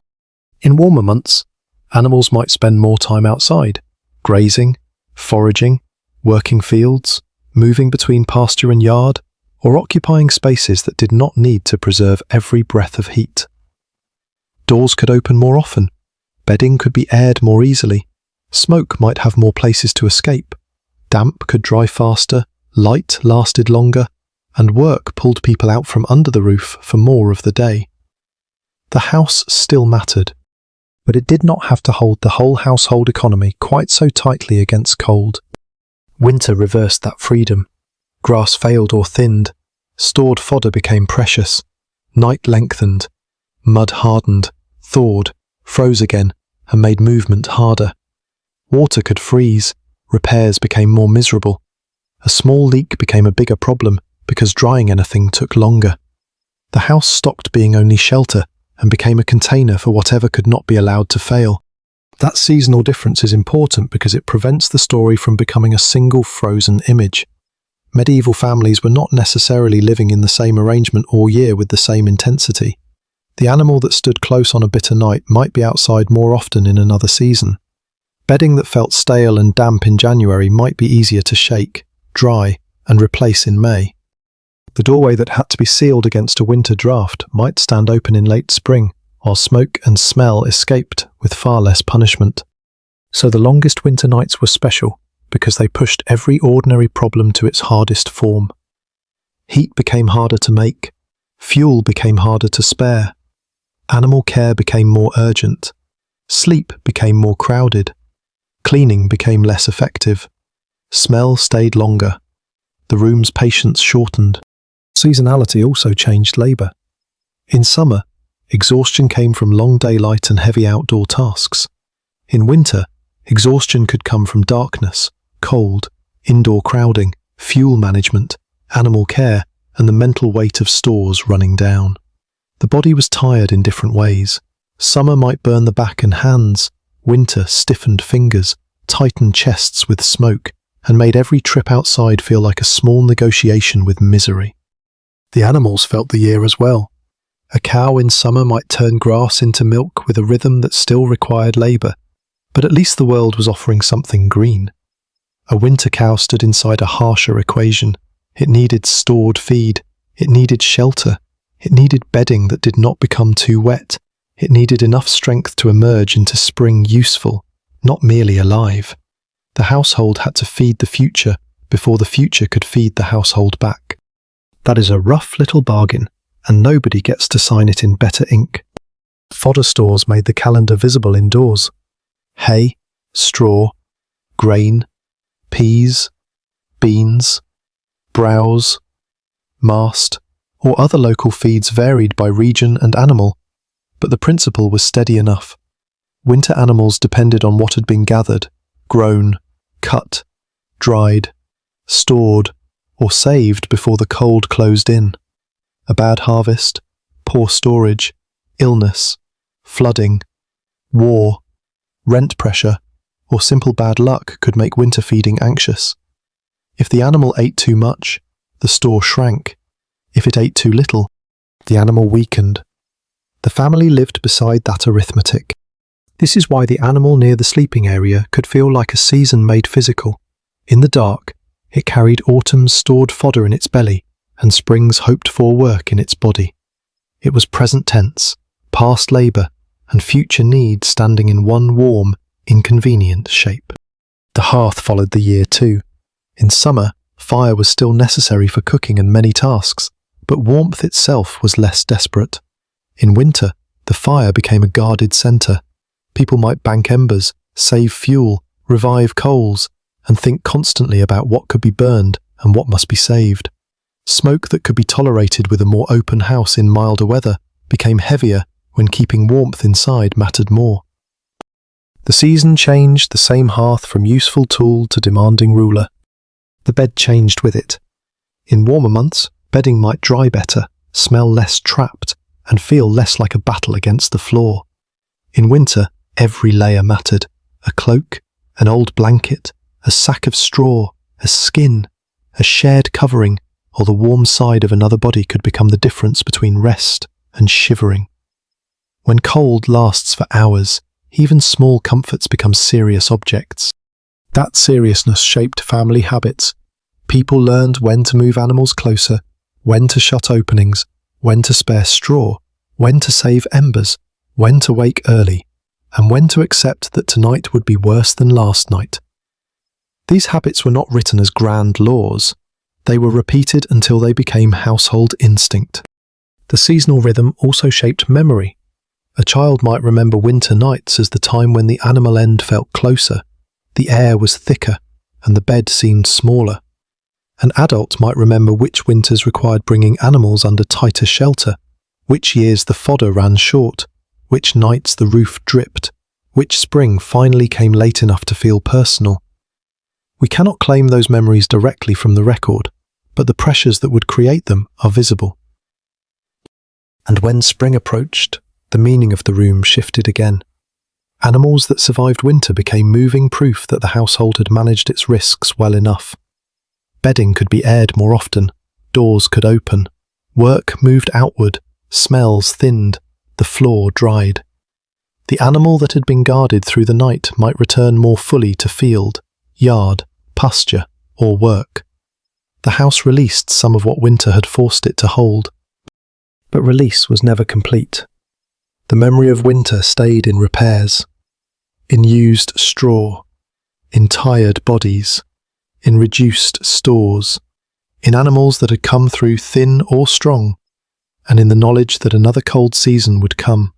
In warmer months, animals might spend more time outside, grazing, foraging, working fields, moving between pasture and yard, or occupying spaces that did not need to preserve every breath of heat. Doors could open more often, bedding could be aired more easily, smoke might have more places to escape, damp could dry faster, light lasted longer, and work pulled people out from under the roof for more of the day. The house still mattered, but it did not have to hold the whole household economy quite so tightly against cold. Winter reversed that freedom. Grass failed or thinned, stored fodder became precious, night lengthened, mud hardened, thawed, froze again, and made movement harder. Water could freeze, repairs became more miserable. A small leak became a bigger problem because drying anything took longer. The house stopped being only shelter and became a container for whatever could not be allowed to fail. That seasonal difference is important because it prevents the story from becoming a single frozen image. Medieval families were not necessarily living in the same arrangement all year with the same intensity. The animal that stood close on a bitter night might be outside more often in another season. Bedding that felt stale and damp in January might be easier to shake, dry, and replace in May. The doorway that had to be sealed against a winter draft might stand open in late spring, while smoke and smell escaped with far less punishment. So the longest winter nights were special because they pushed every ordinary problem to its hardest form. Heat became harder to make, fuel became harder to spare, animal care became more urgent, sleep became more crowded, cleaning became less effective, smell stayed longer, the room's patience shortened. Seasonality also changed labour. In summer, exhaustion came from long daylight and heavy outdoor tasks. In winter, exhaustion could come from darkness, cold, indoor crowding, fuel management, animal care, and the mental weight of stores running down. The body was tired in different ways. Summer might burn the back and hands, winter stiffened fingers, tightened chests with smoke, and made every trip outside feel like a small negotiation with misery. The animals felt the year as well. A cow in summer might turn grass into milk with a rhythm that still required labour, but at least the world was offering something green. A winter cow stood inside a harsher equation. It needed stored feed, it needed shelter, it needed bedding that did not become too wet, it needed enough strength to emerge into spring useful, not merely alive. The household had to feed the future before the future could feed the household back. That is a rough little bargain, and nobody gets to sign it in better ink. Fodder stores made the calendar visible indoors. Hay, straw, grain, peas, beans, browse, mast, or other local feeds varied by region and animal, but the principle was steady enough. Winter animals depended on what had been gathered, grown, cut, dried, stored, or saved before the cold closed in. A bad harvest, poor storage, illness, flooding, war, rent pressure, or simple bad luck could make winter feeding anxious. If the animal ate too much, the store shrank. If it ate too little, the animal weakened. The family lived beside that arithmetic. This is why the animal near the sleeping area could feel like a season made physical. In the dark, it carried autumn's stored fodder in its belly and spring's hoped-for work in its body. It was present tense, past labour, and future need standing in one warm, inconvenient shape. The hearth followed the year too. In summer, fire was still necessary for cooking and many tasks, but warmth itself was less desperate. In winter, the fire became a guarded centre. People might bank embers, save fuel, revive coals, and think constantly about what could be burned and what must be saved. Smoke that could be tolerated with a more open house in milder weather became heavier when keeping warmth inside mattered more. The season changed the same hearth from useful tool to demanding ruler. The bed changed with it. In warmer months, bedding might dry better, smell less trapped, and feel less like a battle against the floor. In winter, every layer mattered. A cloak, an old blanket, a sack of straw, a skin, a shared covering, or the warm side of another body could become the difference between rest and shivering. When cold lasts for hours, even small comforts become serious objects. That seriousness shaped family habits. People learned when to move animals closer, when to shut openings, when to spare straw, when to save embers, when to wake early, and when to accept that tonight would be worse than last night. These habits were not written as grand laws. They were repeated until they became household instinct. The seasonal rhythm also shaped memory. A child might remember winter nights as the time when the animal end felt closer, the air was thicker, and the bed seemed smaller. An adult might remember which winters required bringing animals under tighter shelter, which years the fodder ran short, which nights the roof dripped, which spring finally came late enough to feel personal. We cannot claim those memories directly from the record, but the pressures that would create them are visible. And when spring approached, the meaning of the room shifted again. Animals that survived winter became moving proof that the household had managed its risks well enough. Bedding could be aired more often, doors could open, work moved outward, smells thinned, the floor dried. The animal that had been guarded through the night might return more fully to field, yard, pasture, or work. The house released some of what winter had forced it to hold. But release was never complete. The memory of winter stayed in repairs, in used straw, in tired bodies, in reduced stores, in animals that had come through thin or strong, and in the knowledge that another cold season would come.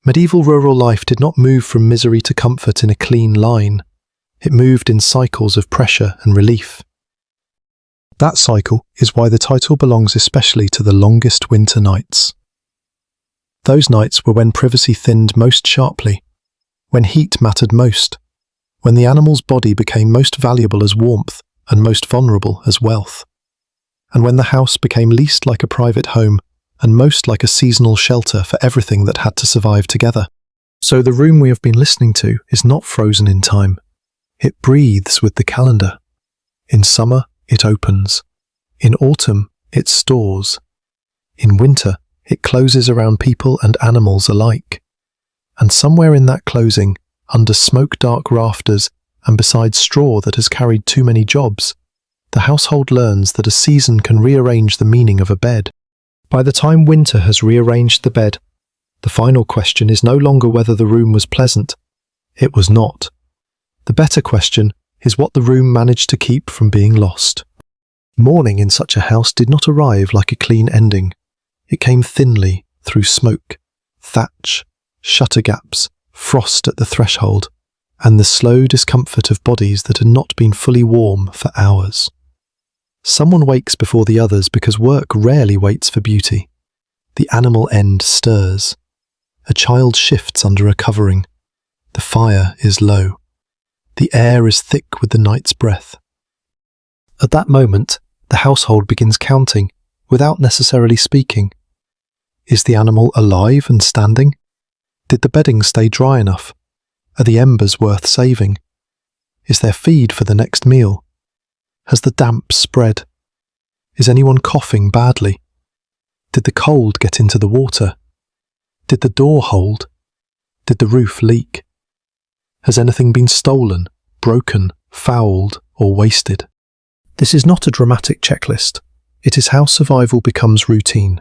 Medieval rural life did not move from misery to comfort in a clean line. It moved in cycles of pressure and relief. That cycle is why the title belongs especially to the longest winter nights. Those nights were when privacy thinned most sharply, when heat mattered most, when the animal's body became most valuable as warmth and most vulnerable as wealth, and when the house became least like a private home and most like a seasonal shelter for everything that had to survive together. So the room we have been listening to is not frozen in time. It breathes with the calendar. In summer, it opens. In autumn, it stores. In winter, it closes around people and animals alike. And somewhere in that closing, under smoke-dark rafters and beside straw that has carried too many jobs, the household learns that a season can rearrange the meaning of a bed. By the time winter has rearranged the bed, the final question is no longer whether the room was pleasant. It was not. The better question is what the room managed to keep from being lost. Morning in such a house did not arrive like a clean ending. It came thinly through smoke, thatch, shutter gaps, frost at the threshold, and the slow discomfort of bodies that had not been fully warm for hours. Someone wakes before the others because work rarely waits for beauty. The animal end stirs. A child shifts under a covering. The fire is low. The air is thick with the night's breath. At that moment, the household begins counting, without necessarily speaking. Is the animal alive and standing? Did the bedding stay dry enough? Are the embers worth saving? Is there feed for the next meal? Has the damp spread? Is anyone coughing badly? Did the cold get into the water? Did the door hold? Did the roof leak? Has anything been stolen, broken, fouled, or wasted? This is not a dramatic checklist. It is how survival becomes routine.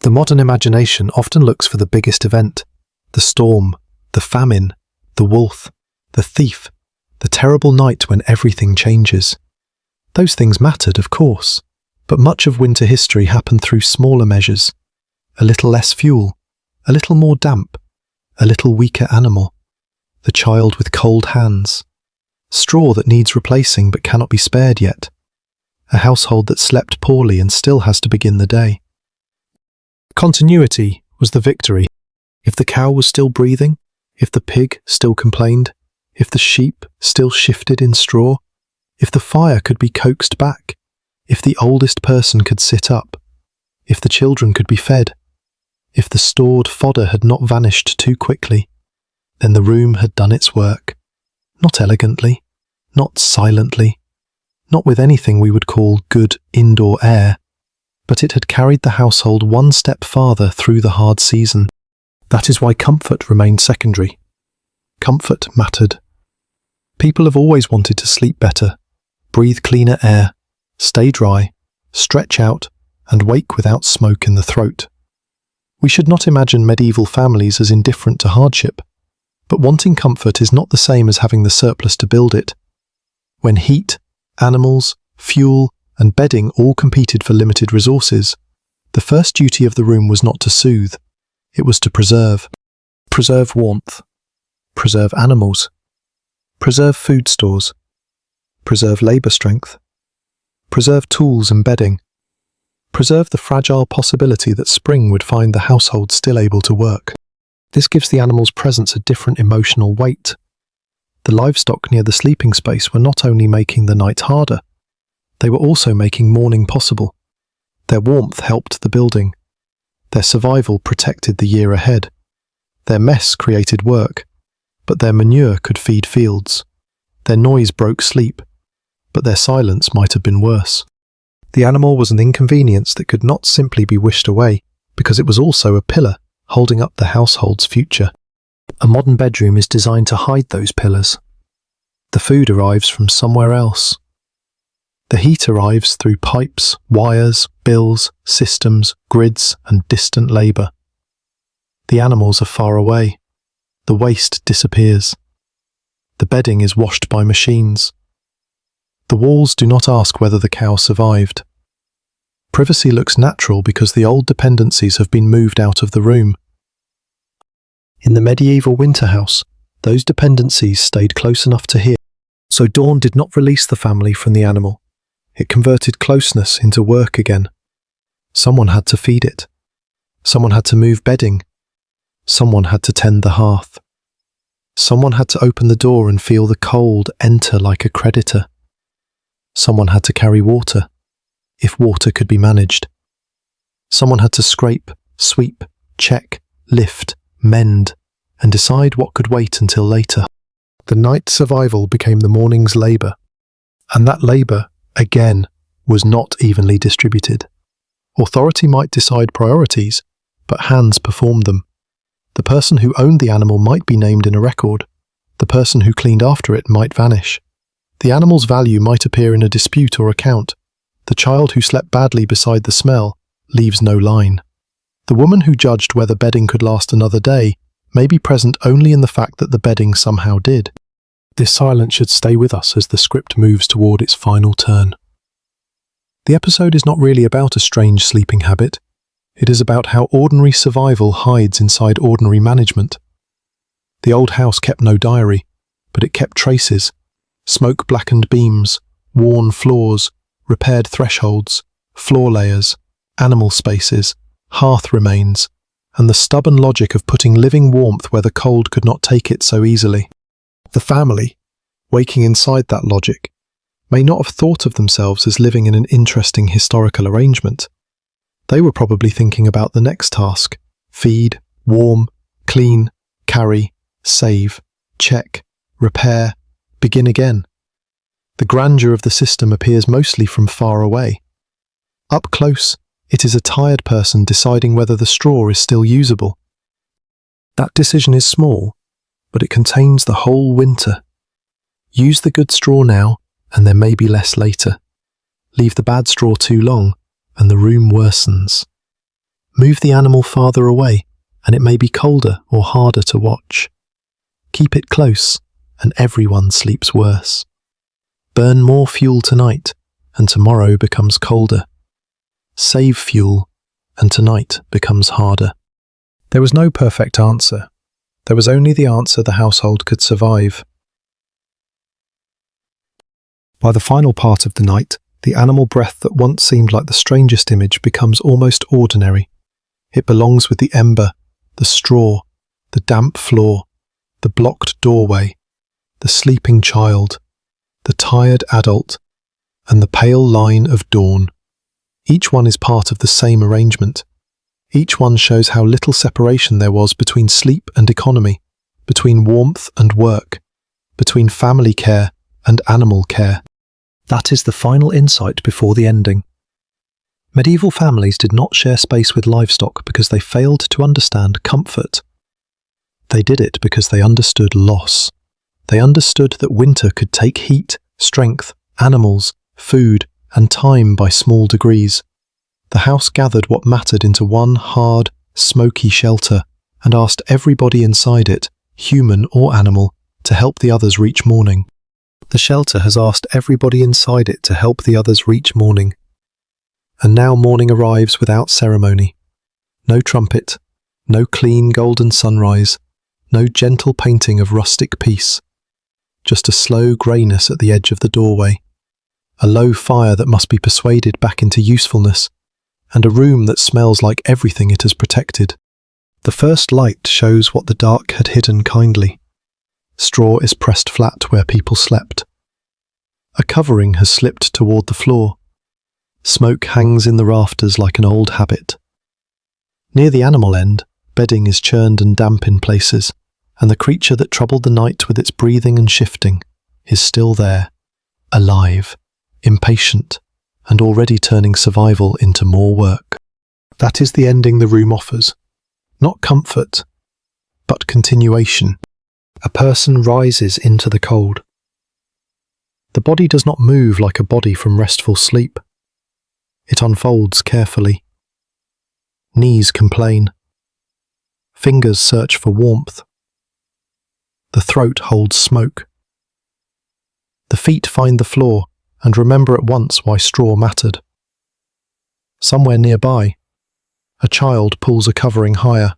The modern imagination often looks for the biggest event, the storm, the famine, the wolf, the thief, the terrible night when everything changes. Those things mattered, of course, but much of winter history happened through smaller measures. A little less fuel, a little more damp, a little weaker animal, the child with cold hands, straw that needs replacing but cannot be spared yet, a household that slept poorly and still has to begin the day. Continuity was the victory. If the cow was still breathing, if the pig still complained, if the sheep still shifted in straw, if the fire could be coaxed back, if the oldest person could sit up, if the children could be fed, if the stored fodder had not vanished too quickly, then the room had done its work. Not elegantly, not silently, not with anything we would call good indoor air, but it had carried the household one step farther through the hard season. That is why comfort remained secondary. Comfort mattered. People have always wanted to sleep better, breathe cleaner air, stay dry, stretch out, and wake without smoke in the throat. We should not imagine medieval families as indifferent to hardship, but wanting comfort is not the same as having the surplus to build it. When heat, animals, fuel, and bedding all competed for limited resources, the first duty of the room was not to soothe, it was to preserve. Preserve warmth, preserve animals, preserve food stores, preserve labour strength, preserve tools and bedding, preserve the fragile possibility that spring would find the household still able to work. This gives the animal's presence a different emotional weight. The livestock near the sleeping space were not only making the night harder, they were also making morning possible. Their warmth helped the building. Their survival protected the year ahead. Their mess created work, but their manure could feed fields. Their noise broke sleep, but their silence might have been worse. The animal was an inconvenience that could not simply be wished away, because it was also a pillar holding up the household's future. A modern bedroom is designed to hide those pillars. The food arrives from somewhere else. The heat arrives through pipes, wires, bills, systems, grids, and distant labour. The animals are far away. The waste disappears. The bedding is washed by machines. The walls do not ask whether the cow survived. Privacy looks natural because the old dependencies have been moved out of the room. In the medieval winter house, those dependencies stayed close enough to hear, so dawn did not release the family from the animal. It converted closeness into work again. Someone had to feed it. Someone had to move bedding. Someone had to tend the hearth. Someone had to open the door and feel the cold enter like a creditor. Someone had to carry water, if water could be managed. Someone had to scrape, sweep, check, lift, mend, and decide what could wait until later. The night's survival became the morning's labour, and that labour, again, was not evenly distributed. Authority might decide priorities, but hands performed them. The person who owned the animal might be named in a record. The person who cleaned after it might vanish. The animal's value might appear in a dispute or account. The child who slept badly beside the smell leaves no line. The woman who judged whether bedding could last another day may be present only in the fact that the bedding somehow did. This silence should stay with us as the script moves toward its final turn. The episode is not really about a strange sleeping habit. It is about how ordinary survival hides inside ordinary management. The old house kept no diary, but it kept traces. Smoke-blackened beams, worn floors, repaired thresholds, floor layers, animal spaces, hearth remains, and the stubborn logic of putting living warmth where the cold could not take it so easily. The family, waking inside that logic, may not have thought of themselves as living in an interesting historical arrangement. They were probably thinking about the next task: feed, warm, clean, carry, save, check, repair, begin again. The grandeur of the system appears mostly from far away. Up close, it is a tired person deciding whether the straw is still usable. That decision is small, but it contains the whole winter. Use the good straw now, and there may be less later. Leave the bad straw too long, and the room worsens. Move the animal farther away, and it may be colder or harder to watch. Keep it close, and everyone sleeps worse. Burn more fuel tonight, and tomorrow becomes colder. Save fuel, and tonight becomes harder. There was no perfect answer. There was only the answer the household could survive. By the final part of the night, the animal breath that once seemed like the strangest image becomes almost ordinary. It belongs with the ember, the straw, the damp floor, the blocked doorway, the sleeping child, the tired adult, and the pale line of dawn. Each one is part of the same arrangement. Each one shows how little separation there was between sleep and economy, between warmth and work, between family care and animal care. That is the final insight before the ending. Medieval families did not share space with livestock because they failed to understand comfort. They did it because they understood loss. They understood that winter could take heat, strength, animals, food, and time by small degrees. The house gathered what mattered into one hard, smoky shelter and asked everybody inside it, human or animal, to help the others reach morning. The shelter has asked everybody inside it to help the others reach morning. And now morning arrives without ceremony. No trumpet, no clean golden sunrise, no gentle painting of rustic peace. Just a slow greyness at the edge of the doorway. A low fire that must be persuaded back into usefulness, and a room that smells like everything it has protected. The first light shows what the dark had hidden kindly. Straw is pressed flat where people slept. A covering has slipped toward the floor. Smoke hangs in the rafters like an old habit. Near the animal end, bedding is churned and damp in places, and the creature that troubled the night with its breathing and shifting is still there, alive, impatient, and already turning survival into more work. That is the ending the room offers. Not comfort, but continuation. A person rises into the cold. The body does not move like a body from restful sleep. It unfolds carefully. Knees complain. Fingers search for warmth. The throat holds smoke. The feet find the floor and remember at once why straw mattered. Somewhere nearby, a child pulls a covering higher.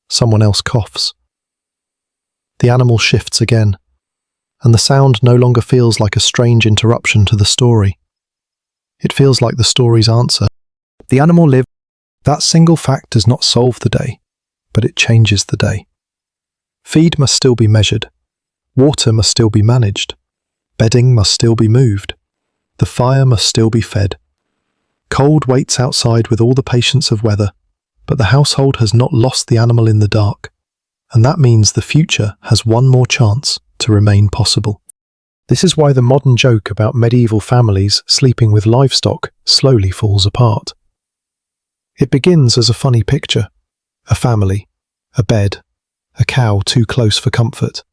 Someone else coughs. The animal shifts again, and the sound no longer feels like a strange interruption to the story. It feels like the story's answer. The animal lived. That single fact does not solve the day, but it changes the day. Feed must still be measured. Water must still be managed. Bedding must still be moved. The fire must still be fed. Cold waits outside with all the patience of weather, but the household has not lost the animal in the dark, and that means the future has one more chance to remain possible. This is why the modern joke about medieval families sleeping with livestock slowly falls apart. It begins as a funny picture: a family, a bed, a cow too close for comfort,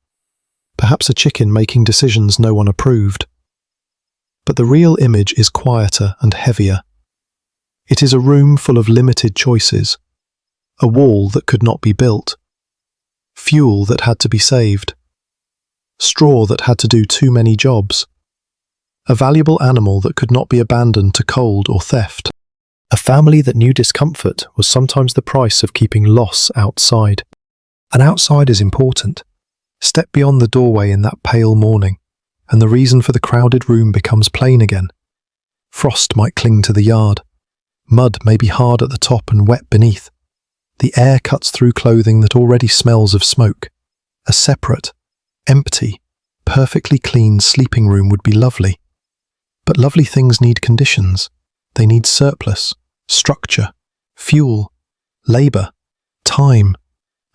perhaps a chicken making decisions no one approved. But the real image is quieter and heavier. It is a room full of limited choices, a wall that could not be built, fuel that had to be saved, straw that had to do too many jobs, a valuable animal that could not be abandoned to cold or theft, a family that knew discomfort was sometimes the price of keeping loss outside. And outside is important. Step beyond the doorway in that pale morning, and the reason for the crowded room becomes plain again. Frost might cling to the yard. Mud may be hard at the top and wet beneath. The air cuts through clothing that already smells of smoke. A separate, empty, perfectly clean sleeping room would be lovely. But lovely things need conditions. They need surplus, structure, fuel, labour, time,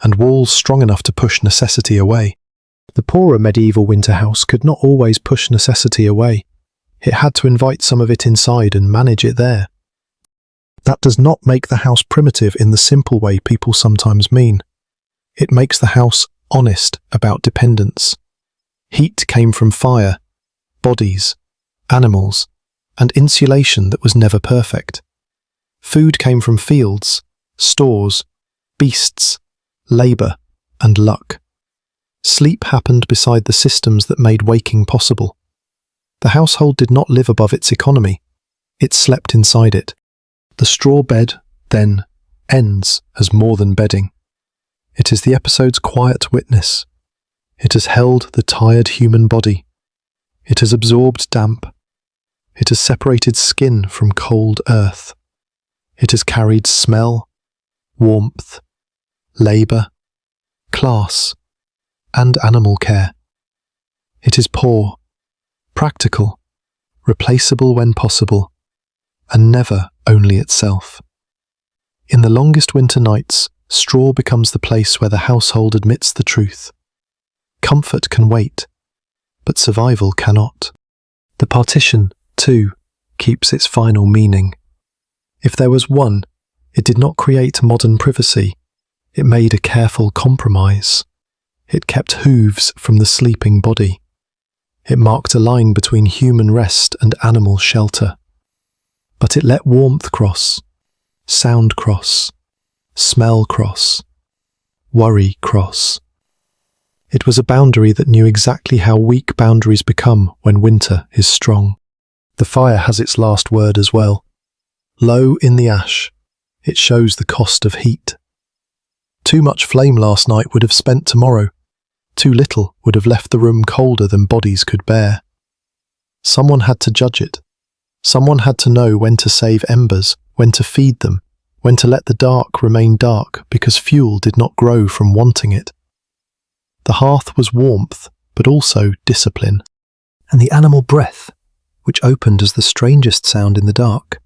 and walls strong enough to push necessity away. The poorer medieval winter house could not always push necessity away. It had to invite some of it inside and manage it there. That does not make the house primitive in the simple way people sometimes mean. It makes the house honest about dependence. Heat came from fire, bodies, animals, and insulation that was never perfect. Food came from fields, stores, beasts, labour, and luck. Sleep happened beside the systems that made waking possible. The household did not live above its economy. It slept inside it. The straw bed, then, ends as more than bedding. It is the episode's quiet witness. It has held the tired human body. It has absorbed damp. It has separated skin from cold earth. It has carried smell, warmth, labour, class, and animal care. It is poor, practical, replaceable when possible, and never only itself. In the longest winter nights, straw becomes the place where the household admits the truth. Comfort can wait, but survival cannot. The partition, too, keeps its final meaning. If there was one, it did not create modern privacy. It made a careful compromise. It kept hooves from the sleeping body. It marked a line between human rest and animal shelter. But it let warmth cross, sound cross, smell cross, worry cross. It was a boundary that knew exactly how weak boundaries become when winter is strong. The fire has its last word as well. Low in the ash, it shows the cost of heat. Too much flame last night would have spent tomorrow. Too little would have left the room colder than bodies could bear. Someone had to judge it. Someone had to know when to save embers when to feed them, when to let the dark remain dark because fuel did not grow from wanting it. The hearth was warmth, but also discipline. And the animal breath, which opened as the strangest sound in the dark,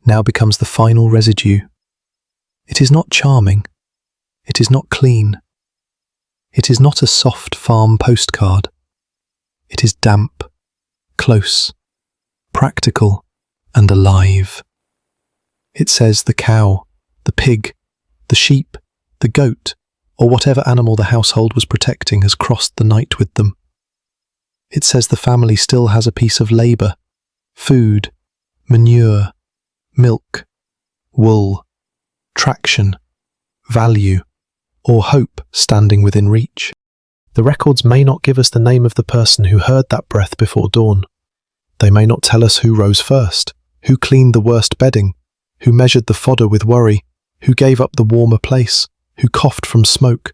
now becomes the final residue. It is not charming. It is not clean. It is not a soft farm postcard. It is damp, close, practical, and alive. It says the cow, the pig, the sheep, the goat, or whatever animal the household was protecting has crossed the night with them. It says the family still has a piece of labour, food, manure, milk, wool, traction, value, or hope standing within reach. The records may not give us the name of the person who heard that breath before dawn. They may not tell us who rose first, who cleaned the worst bedding, who measured the fodder with worry, who gave up the warmer place, who coughed from smoke,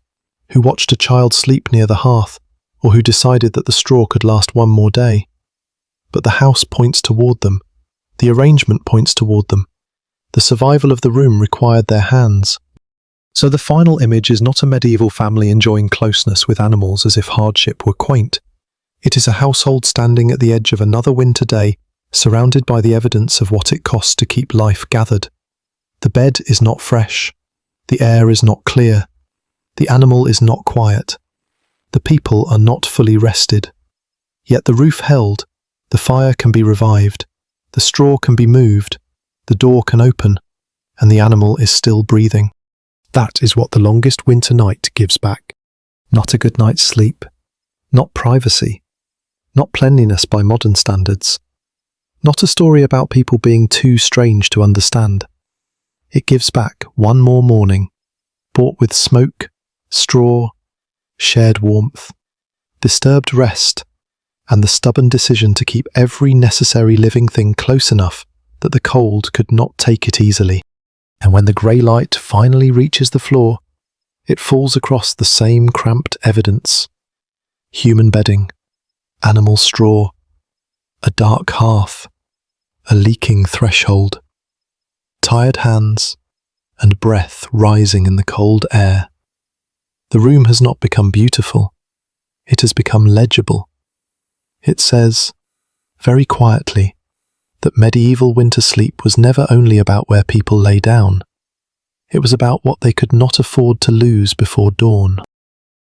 who watched a child sleep near the hearth, or who decided that the straw could last one more day. But the house points toward them. The arrangement points toward them. The survival of the room required their hands. So the final image is not a medieval family enjoying closeness with animals as if hardship were quaint. It is a household standing at the edge of another winter day, surrounded by the evidence of what it costs to keep life gathered. The bed is not fresh. The air is not clear. The animal is not quiet. The people are not fully rested. Yet the roof held, the fire can be revived, the straw can be moved, the door can open, and the animal is still breathing. That is what the longest winter night gives back. Not a good night's sleep, not privacy, not cleanliness by modern standards, not a story about people being too strange to understand. It gives back one more morning, bought with smoke, straw, shared warmth, disturbed rest, and the stubborn decision to keep every necessary living thing close enough that the cold could not take it easily. And when the grey light finally reaches the floor, it falls across the same cramped evidence. Human bedding, animal straw, a dark hearth, a leaking threshold, tired hands, and breath rising in the cold air. The room has not become beautiful. It has become legible. It says, very quietly, that medieval winter sleep was never only about where people lay down. It was about what they could not afford to lose before dawn.